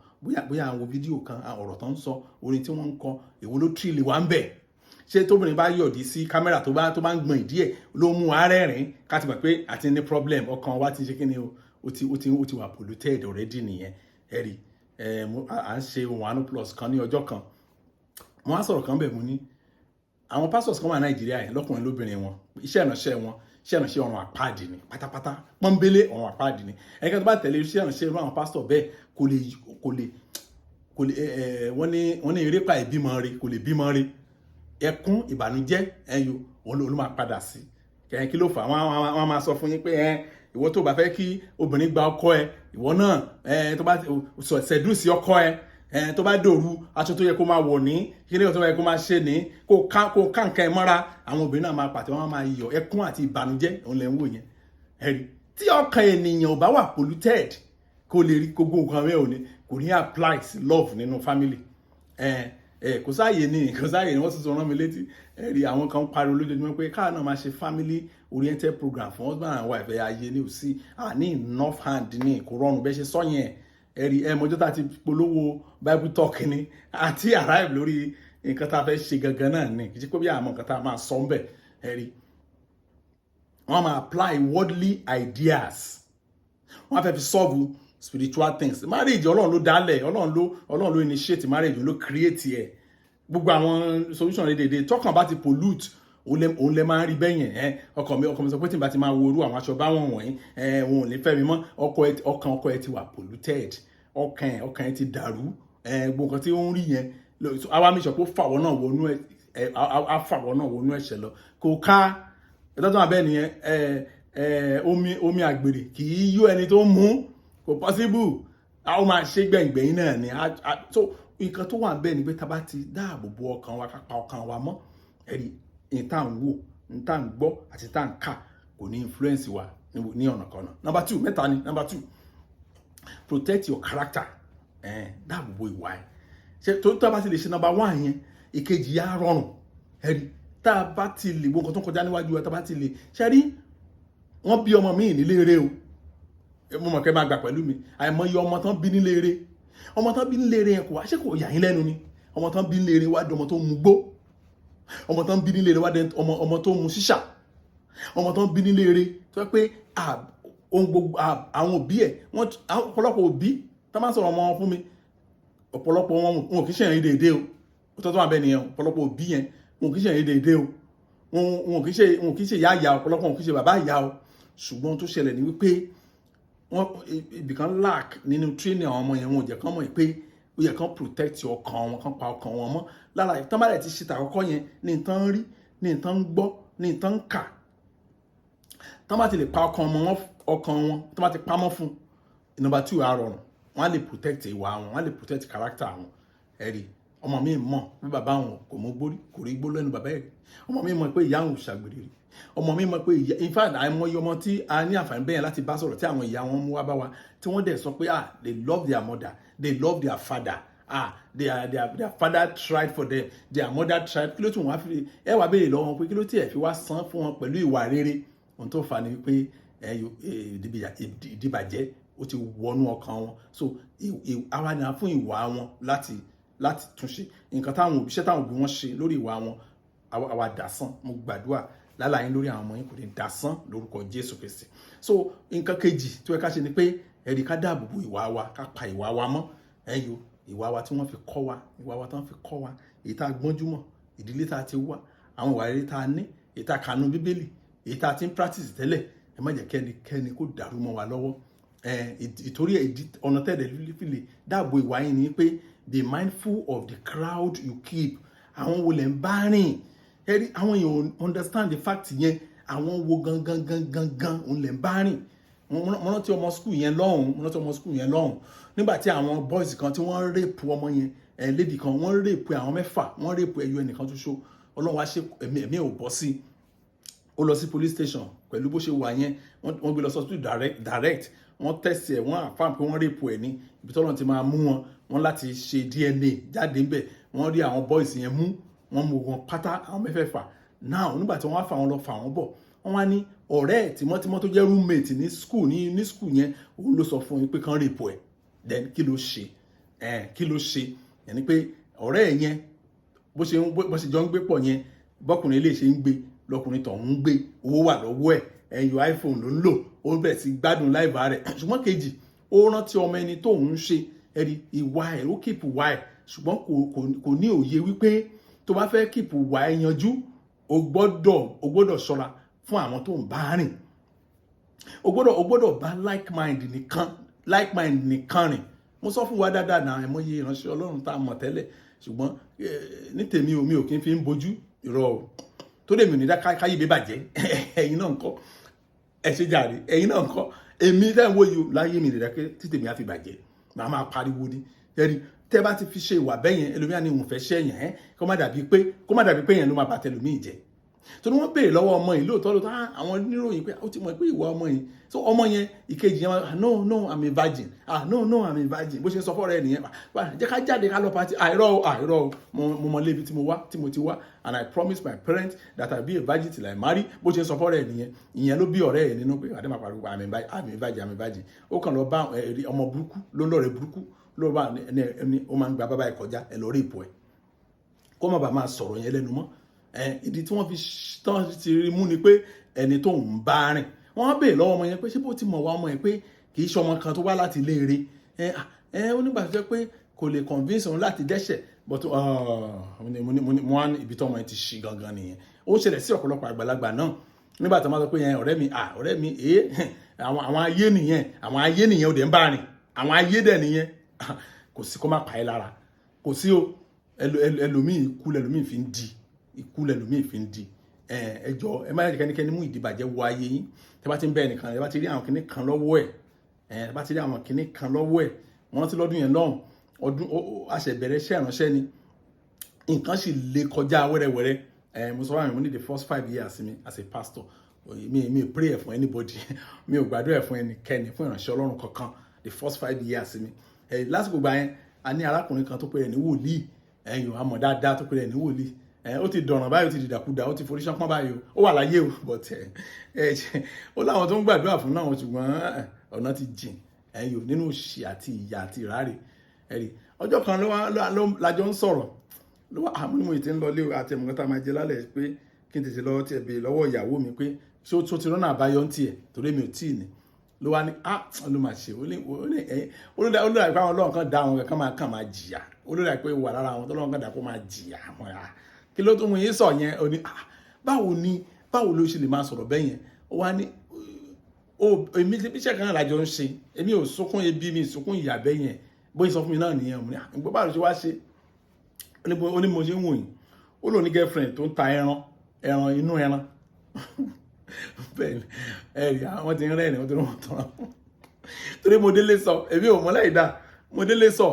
bóyá àwọn fídíò kan ọ̀rọ̀ tó ń sọ orin tí wọ́n ń kọ èwo ló tírì wá ń bẹ̀ ṣé tóbìnrin bá yọ̀dí sí kámẹ́rà tó bá ń gbọ̀n ìdí ẹ̀ ló mú arẹ́rìn ká ti mọ̀ pé àti ní problem ọkàn wa ti ṣe kí ni ó ti wà polluted already nìyẹn à ń ṣe Ojo Aanu plus kan ní ọjọ́ kan wọ́n á sọ̀rọ̀ kan bẹ̀ mú ní àwọn pastors kan wà Nàìjíríà yẹn lọ́kùnrin lóbìnrin wọn iṣẹ́ ìránṣẹ́ ọ̀run àpáàdì ni pátápátá pọ́nbélé ọ̀run àpáàdì ni ẹ̀ka tó bá tẹ̀lé iṣẹ́ ìránṣẹ́ irú àwọn pásítọ̀ bẹ́ẹ̀ kò lè wọ́n ní erépa ìbímọ rẹ̀ kò lè bímọ rẹ̀ ẹkún ìbànújẹ́ òun ló máa padà sí kẹ́yìn kí ló fà wọ́n máa sọ fún yín pé ìwọ tó bá fẹ́ kí obìnrin gba ọkọ ẹ ìwọ náà tó bá ṣẹ̀dùn sí ọkọ ẹ tó bá dòru aṣọ tó yẹ kó máa wọ̀ ní kíní tó yẹ kó máa ṣe ní kó ká nǹkan ẹ mọ́ra àwọn obìnrin náà máa pàtẹ wọ́n máa yọ ẹkún àti ìbànújẹ́ òun lẹ́ ń wò yẹn tí ọkàn ènìyàn ò bá wà polluted kó lè rí gbogbo nǹkan rẹ̀ kò ní apply sí love nínú family kò sáàyè ni wọ́n sì sọ rán mi létí àwọn kan pariwo lójoojúmọ́ pé káà náà máa ṣe family oriented program fún husband and wife ayé ní òsì ní enough hand ní kò rọrùn bẹ́ẹ̀ ṣe sọ yẹn mọ́jọ́ tá a ti polówó bible talk ni àti arrive lórí nǹkan tá a fẹ́ ṣe gangan náà ni kì í ṣe pé bí àwọn nǹkan tá a máa sọ ń bẹ̀ wọ́n máa apply worldly ideas wọ́n fẹ́ fi solve spiritual things marriage ọlọ́run ló dálẹ̀ ọlọ́run ló initiate marriage ló create ẹ̀ gbogbo àwọn solution rẹ̀ dédé tọ́kàn bá ti pollute òun lè máa rí bẹ́yẹn ọkọ mi sọ pé tí n bá ti máa wo irú àwọn aṣọ báwọn wọ̀nyí òun ò ní fẹ́ mi mọ́ ọkàn ọkọ ẹ ti wà polluted ọkàn ẹ ti dàrú gbogbo nǹkan tí ó ń rí yẹn àwa mi sọ pé ó fàwọ́ náà wọnú ẹ á fàwọ́ náà wọnú ẹ̀ṣẹ̀ lọ kò ká ìtọ́jú abẹ́ nìyẹn omi àgbèrè kì í yó ẹni tó mú kò possible ó máa ṣe gbẹ̀ngbẹ̀yìn náà ni so nǹkan tó wà bẹ́ẹ̀ ni pé tá bá ti dáàbò bo ọkàn wa ká pa ọkàn wa mọ́ ẹ̀rí ìta ń wò ìta ń gbọ́ àti ìta ń kà kò ní influence wa ní ọ̀nà kan náà. Number 2 mẹ́ta ni number 2 protect your character dáàbò bo ìwà ẹ̀ ṣe tó tá bá ti lè ṣe number 1 yẹn ìkejì yá rọrùn ẹ̀rí tá bá ti lè gbọ́ nǹkan tó kọjá níwájú wa tá bá ti lè ṣe rí wọ́n bí ọmọ mi nílé eré o mo mọ̀ kẹ́ máa gbà pẹ̀lú mi àìmọye ọmọ tán bí nílé eré ọmọ tán bí nílé eré yẹn kò wá ṣé kò yà yín lẹ́nu ni ọmọ tán bí nílé eré wá di ọmọ tó mu gbó ọmọ tán bí nílé eré wá di ọmọ tó mu ṣíṣà ọmọ tán bí nílé eré tó yẹ pé ohun gbogbo àwọn òbí ẹ̀ wọ́n ọ̀pọ̀lọpọ̀ òbí tá máa ń sọ̀rọ̀ ọmọ wọn fún mi ọ̀pọ̀lọpọ̀ wọn kì í ṣe ẹ̀yìn déédéé o tó tó wà bẹ́ẹ̀ nìyẹn ọ̀pọ̀lọpọ̀ òbí yẹn wọn kì í ṣe ẹ̀yìn déédéé o wọn kì í ṣe ìyá ìyá ọ̀pọ̀lọpọ̀ wọn kì í ṣe bàbá ìyá o ṣùgbọ́n tó ṣẹlẹ̀ ni wípé wọ́n ibìkan lack nínú training àwọn ọmọ yẹn wọn ò jẹ́ kán mọ̀ pé ó yẹ kán protect ọkàn wọn kán pa ọkàn wọn mọ́ lára ìtàn bá rẹ̀ ti ṣe tàkọ́kọ́ yẹn ní ìtàn rí ní ìtàn gbọ́ ní ìtàn kà tán bá ti lè pa ọkàn wọn tán bá ti pamọ́ fún number 2 á rọrùn wọ́n á lè protect ìwà wọn wọ́n á lè protect character wọn ẹ̀rí ọmọ mi mọ̀ bí bàbá wọn kò mọ gbórí kò rí gbó lẹ́nu bàbá ẹ̀ ọmọ mi mọ̀ pé ìyá wọn ò ṣàgbèrè rí ọmọ mi mọ̀ pé in fact àìmọye ọmọ tí a ní àǹfààní bẹ́yẹn láti bá sọ̀rọ̀ tí àwọn ìyá wọn mú wá bá wa tí wọ́n dẹ̀ sọ pé they love their mother they love their father their father tried for them their mother tried kí ló tún wọ́n á fi ẹ wá béèrè lọ́wọ́ wọn pé kí ló tiẹ̀ fi wá san fún wọn pẹ̀lú ìwà rere ohun tó fà ní pé ìdìbàjẹ́ ó ti wọnú ọkàn wọn so àwa ni a fún ìwà wọn láti túnṣe nǹkan táwọn òbí wọn ṣe lórí ìwà wọn àwa dásán mo gbàdúrà lálàyé lórí àwọn ọmọ yín kò ní dásán lórúkọ Jésù Kristi so nǹkan kejì tó yẹ ká ṣe ni pé ẹ̀rí ká dáàbò bo ìwà wa ká pa ìwà wa mọ́ ìwà wa tí wọ́n fi kọ́ wa ìwà wa tí wọ́n fi kọ́ wa èyí tá a gbọ́njúmọ̀ ìdílé tá a ti wá àwọn ìwà rere tá a ní èyí tá a kànú bíbélì èyí tá a ti ń practice tẹ́lẹ̀ ẹ má jẹ́ kẹ́ni kó dàrú mọ́ wa lọ́wọ́ ìtorí ọ̀nà tẹ́lẹ̀ fi lè dáàbò ìwà yín ni pé be mindful of the crowd you keep àwọn wo lẹ̀ ń bá rìn ẹ̀rí àwọn èèyàn understand the fact yẹn àwọn wo gangan òun lẹ̀ ń bá rìn mo rántí ọmọ school yẹn lọ́hùn nígbà tí àwọn boys kan tí wọ́n rape ọmọ yẹn lady kan wọ́n rape àwọn 6 wọ́n rape ẹyọ ẹnìkan tó ṣó ọlọ́run wá ṣe ẹ̀mí ò bọ́ sí ó lọ sí police station pẹ̀lú bó ṣe wà yẹn wọ́n gbé lọ hospital direct wọ́n test ẹ̀ wọ́n affirm pé wọ́n rape ẹ̀ ní ibi tọ́lọ́run ti máa mú wọn láti ṣe DNA jáde ńbẹ̀ wọ́n rí àwọn boys yẹn mú wọ́n mú wọn pátá àwọn 6 now nígbà tí wọ́n wá fà wọ́n lọ fà wọ́n bọ̀ wọ́n wá ní ọ̀rẹ́ ẹ̀ tímọ́tímọ́ tó jẹ́ roommate ní school yẹn òun ló sọ fún yín pé kán rape ẹ̀ then kí ló ṣe yẹn ni pé ọ̀rẹ́ ẹ̀ yẹn bó ṣe jọ ń gbé pọ̀ yẹn bọ́kùnrin ilé ṣe ń gbé lọkùnrin tó ń gbé owó wà lọ́wọ́ ẹ̀ ẹ̀yọ iPhone ló ń lò ó bẹ̀rẹ̀ sí gbádùn láìbá rẹ̀ ṣùgbọ́n kejì ó rántí ọmọ ẹni tó ń ṣe ẹ̀rí ìwà ẹ̀ ó kíìpù wà ẹ̀ ṣùgbọ́n kò ní òye wípé tó bá fẹ́ kíìpù wà ẹ̀ yanjú o gbọ́dọ̀ ṣọ́ra fún àwọn tó ń bá rìn o gbọ́dọ̀ bá like mind nìkan rìn mo sọ fún wa dáadáa náà ẹ̀mọye ìránṣẹ́ Ọlọ́run tá a mọ̀ tẹ́lẹ̀ ṣùgbọ́n ní tèmi mi ò kí n fi ń bojú ìrọ̀ o tó lè mi ò ní dá káyé bí bàjẹ́ ẹ̀yin náà ń kọ́ ẹ ṣe jàre ẹ̀yin náà ń kọ́ èmi dá ìwọ yìí láyé mi rẹ̀ tí tèmi á fi bàjẹ́ màá máa pariwo ní ẹ̀rí tẹ́ bá ti fi ṣe ìwà bẹ́yẹn ẹlòmíà ni òun fẹ́ ṣẹ́yìn kó má dàbí pé yẹn ló máa bà tẹlòmíì jẹ́ torí wọ́n béèrè lọ́wọ́ ọmọ yìí lóòótọ́ àwọn oníròyìn pé ó ti mọ̀ pé ìwà ọmọ yìí so ọmọ yẹn ìkejì yẹn no I'm a virgin no I'm a virgin bó ṣe sọ fọ́ọ̀rọ̀ ẹ̀ nìyẹn jẹ́ ká jáde ká lọ pàtí àìrọ̀ mo mọ lébi tí mo ti wá and I promise my parents that I be a virgin till I marry bó ṣe sọ fọ́ọ̀rọ̀ ẹ̀ nìyẹn ìyẹn ló bí ọ̀rẹ́ ẹ̀ nínú pé àdèmà pariwo I'm a virgin ó kàn lọ bá ọmọ burúkú ló ń lọ́ọ̀rẹ́ burúkú ló bá ẹni ó máa ń gba bábá ẹ̀ kọjá ẹ̀ lọ rí ipò ẹ̀ kó má bàa máa sọ̀rọ̀ yẹn lẹ́nu mọ́ ìdí tí wọ́n fi tán ti rí mú ni pé ẹni tó ń bá rìn wọ́n bèèrè lọ́wọ́ ọmọ yẹn pé ṣé bó ti mọ̀ wá ọmọ yẹn pé kì í ṣe ọmọ kan tó wá láti ilé eré ó nígbà tó jẹ́ pé kò lè convince òun láti dẹ́ṣẹ̀ but mo wá ibi tó ọmọ yẹn ti ṣí gangan nìyẹn ó ṣẹlẹ̀ sí ọ̀pọ̀lọpọ̀ àgbàlagbà náà nígbà tó máa sọ pé ọ̀rẹ́ mi àwọn ayé nìyẹn ó dẹ̀ ń bá rìn àwọn ayé dẹ̀ nìyẹn kò sí kó má pa ẹ́ lára kò sí o ẹlòmíì kú lẹlòmíì fi ń di ikú lẹ́lòmíì fi ń di ẹ jọ̀ọ́ ẹ má jẹ́ kẹ́nikẹ́ni mú ìdìbàjẹ́ wọ ayé yín tẹ́ bá ti ń bẹ ẹnìkan tẹ́ bá ti rí àwọn kinní kan lọ́wọ́ ẹ̀ tẹ́ bá ti rí àwọn kinní kan lọ́wọ́ ẹ̀ wọ́n rántí lọ́dún yẹn lọ́hùn ọdún àṣẹbẹ̀rẹ̀ iṣẹ́ ìránṣẹ́ ni nǹkan sì le kọjá wẹ́rẹ́wẹ́rẹ́ mo sọ wá mi ní the first 5 years mi as a pastor mi pray ẹ̀ fún anybody mi ò gbàdúrà ẹ̀ fún ẹnikẹ́ni fún ìránṣẹ́ Ọlọ́run kankan the first 5 years mi lásìkò gbà yẹn a ní arákùnrin kan tó pè é ní wòlíì ẹ̀yìn àmọ̀ dáadáa tó pè é ní wòlíì ó ti dọ̀ràn báyìí ó ti dìdàkudà ó ti forí ṣánpọ́n báyìí ó wà láyé o but ó láwọn tó ń gbàdúrà fún náà ṣùgbọ́n ọ̀nà ti jìn ẹ̀yìn nínú òṣì àti ìyà àti ìráre ẹ̀rí ọjọ́ kan lájọ ń sọ̀rọ̀ ló wà àmú ní mo ti ń lọ lé àti ẹ̀mọ̀kan tá a máa jẹ lálẹ́ pé kí n tètè lọ tiẹ̀ bèèrè lọ́wọ́ ìyàwó mi pé ṣó ti rọ́nà àbáyọ ń tiẹ̀ torí mi ò tí ì ní ló wá ní ló máa ṣe olódà pé àwọn ọlọ́run kan dá àwọn kan máa jìyà olódà pé wà lára àwọn ọlọ́run kan dá kó máa jìyà àwọn kí ló tún mú yín sọ yẹn ó ní báwo ló ṣe lè máa sọ̀rọ̀ bẹ́ẹ̀ yẹn ó wá ní èmi iṣẹ́ kan lájọ ń ṣe èmi ò sunkún ebi mi sunkún ìyà bẹ́ẹ̀ yẹn bóyá sọ fún mi náà nìyẹn òun ní báwo ṣe wá ṣe ó ní mo ṣe ń wò yín ó lò ní girlfriend tó ń ta ẹran inú ẹran bẹ́ẹ̀ ẹ̀rí àwọn ti ń rẹ́rìn wọ́n tó ń tán torí mo délé sọ èmi ò mọ̀ láì dá mo délé sọ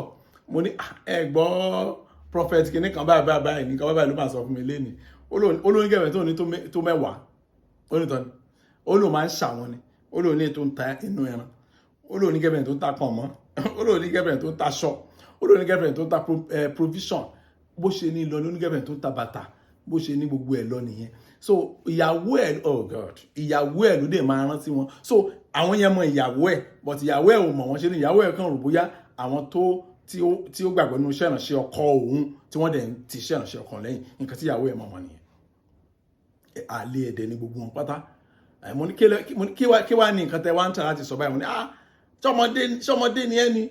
mo ní ẹ̀gbọ́n prophet kìíní kan báyìí ní kan báyìí ló máa sọ fún mi lénìí ó lò ní girlfriend tó ní tó mẹ́wàá ó ní tọ́ni ó lò máa ń ṣàwọn ni ó lò ní tó ń ta inú ẹran ó lò ní girlfriend tó ń ta pọ̀nmọ́ ó lò ní girlfriend tó ń ta aṣọ ó lò ní girlfriend tó ń ta provision bó ṣe ní lọ ní girlfriend tó ń ta bàtà bó ṣe ní gbogbo ẹ̀ lọ nìyẹn so ìyàwó ẹ̀ oh god ìyàwó ẹ̀ ló dé máa rántí wọn so àwọn yẹn mọ ìyàwó ẹ̀ but ìyàwó ẹ̀ ò mọ̀ wọ́n ṣe ní ìyàwó ẹ̀ kan rò bóyá àwọn tí ó gbàgbọ́ nínú iṣẹ́ ìránṣẹ́ ọkọ òun tí wọ́n dẹ̀ ń ti iṣẹ́ ìránṣẹ́ ọkọ lẹ́yìn nǹkan tí ìyàwó ẹ̀ mọ̀ wọn nìyẹn àlè ẹ̀dẹ̀ ní gbogbo wọn pátá mo ní kí wá ní nǹkan tẹ wá ń tà láti sọ báyìí mo ní ṣọmọdé ni ẹ ni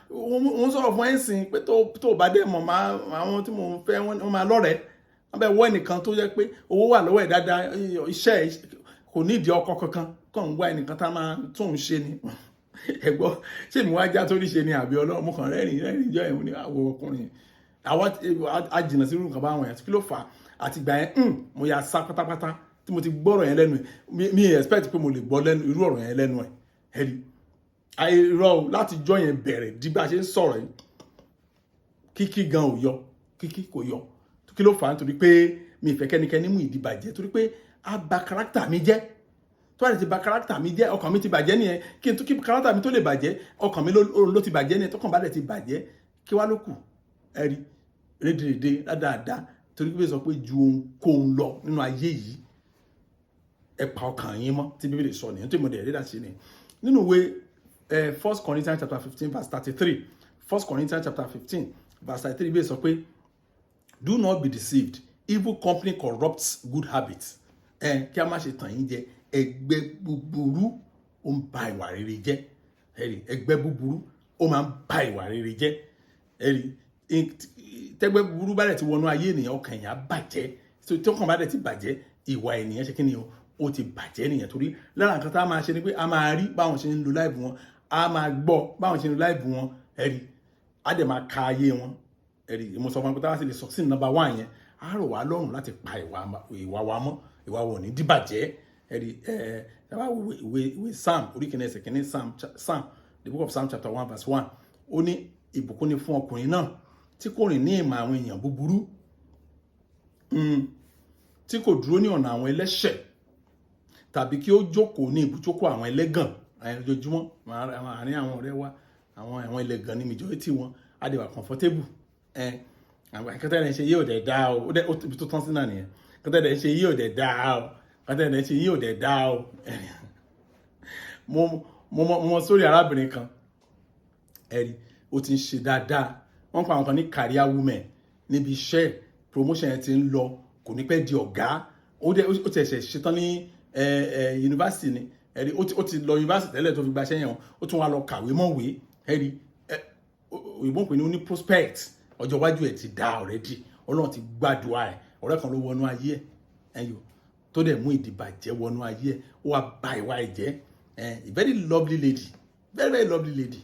wọ́n sọ̀rọ̀ fún ẹ̀sìn pé tó bá dẹ̀ mọ̀ àwọn tí mo fẹ́ wọ́n máa lọ́rẹ̀ẹ́ wọ́n bẹ̀ wọ́ ẹnìkan tó jẹ́ pé owó wà lọ́wọ́ ẹ̀ dáadáa iṣẹ́ kò ní ìdí ọkọ kankan kàn ń wá ẹnìkan tá máa tún un ṣe ni ẹ̀gbọ́n ṣé mi wá já torí ṣe ni àbí ọlọ́run mo kàn rẹ́rìn jọ ẹ̀hún ní àwọ̀ ọkùnrin àwọn àjìnà sí irú nǹkan báwọn yẹn kí ló fà á àtìgbà yẹn mo yà sá pátápátá tí mo ti gbọ́rọ̀ yẹn lẹ́nu ẹ̀ mi expect pé mo lè gbọ́ irú ọ̀rọ̀ yẹn lẹ́nu ẹ̀ ẹ̀rí àìrọ̀ láti jọ yẹn bẹ̀rẹ̀ di bá a ṣe ń sọ̀rọ̀ yìí kíkí gan ò yọ kíkí kò yọ kí ló fà á nítorí pé mi ìfẹ́ kẹ́nikẹ́ni mú ìdìbàjẹ́ torí pé a bà kárátà mi jẹ́ tó bá ti bà kárátà mi jẹ́ ọkàn mi ti bàjẹ́ nìyẹn kí n tó kí kárátà mi tó lè bàjẹ́ ọkàn mi ló ti bàjẹ́ nìyẹn tọkàn bá dẹ̀ ti bàjẹ́ kí wá ló kù ẹ̀rí rédèrèdè dáadáa torí pé sọ pé ju ohunkóhun lọ nínú ayé yìí ẹ pa ọkàn yín mọ́ tí Bíbélì sọ nìyẹn tó ìmọ̀ dẹ̀ rí dàṣe nìyẹn nínú ìwé 1 Corinthians chapter 15 verse 33 1 Corinthians chapter 15 verse 33 Bíbélì sọ pé do not be deceived evil company corrupts good habits kí a má ṣe tàn yín jẹ ẹgbẹ́ búburú ó ń ba ìwà rere jẹ́ ẹgbẹ́ búburú ó máa ń ba ìwà rere jẹ́ tẹ́gbẹ́ búburú bá dẹ̀ ti wọnú ayé ènìyàn ọkàn èèyàn bàjẹ́ tí ọkàn bá dẹ̀ ti bàjẹ́ ìwà ènìyàn ṣe kí ni ó ti bàjẹ́ nìyẹn torí lára nǹkan tá a máa ṣe ni pé a máa rí báwọn ṣe ń lo láìbù wọn a máa gbọ́ báwọn ṣe ń lo láìbù wọn a dẹ̀ máa ka ayé wọn mo sọ fún wọn pé táwa sì lè sọ sí number 1 yẹn a rọ̀ wá lọ́rùn láti pa ìwà wa mọ́ ìwà wa ò ní dìbàjẹ́ táwa ìwé Psalm orí kìíní ẹsẹ̀ kìíní Psalm the book of Psalm chapter 1 verse 1 ó ní ìbùkún ni fún ọkùnrin náà tí kò rìn ní ìmọ̀ àwọn èèyàn búburú tí kò dúró ní ọ̀nà àwọn ẹlẹ́ṣẹ̀ tàbí kí ó jókòó ní ibùjókòó àwọn ẹlẹ́gàn ojoojúmọ́ àárín àwọn ọ̀rẹ́ wa àwọn ẹlẹ́gàn ní majority wọn á dẹ̀ wà comfortable kẹtẹ́ ẹ̀ ṣe yí ò dẹ̀ dá o ó ibi tó tán sí náà nìyẹn kẹtẹ́ ẹ̀ ṣe yí ò dẹ̀ dá o kẹtẹ́ ẹ̀ ṣe yí ò dẹ̀ dá o mo sórí arábìnrin kan ẹ̀rí ó ti ń ṣe dáadáa wọ́n pa àwọn kan ní career women níbi iṣẹ́ promotion yẹn ti ń lọ kò ní pẹ́ di ọ̀gá ó ti ẹ̀ṣẹ̀ ṣetán ní yunifásitì ni ẹ̀rí ó ti lọ yunifásitì tẹ́lẹ̀ tó fi gbaṣẹ́ yẹn ó tún wá lọ kàwé mọ̀wé ẹ̀rí òyìnbó pè ní ó ní prospect ọjọ́ iwájú ẹ̀ ti dá already ọlọ́run ti gbàdúrà ẹ̀ ọ̀rẹ́ kan ló wọnú ayé ẹ̀ ẹ̀yọ tó dẹ̀ mú ìdìbàjẹ́ wọnú ayé ẹ̀ ó wá ba ìwà ẹ̀ jẹ́ a very lovely lady very lovely lady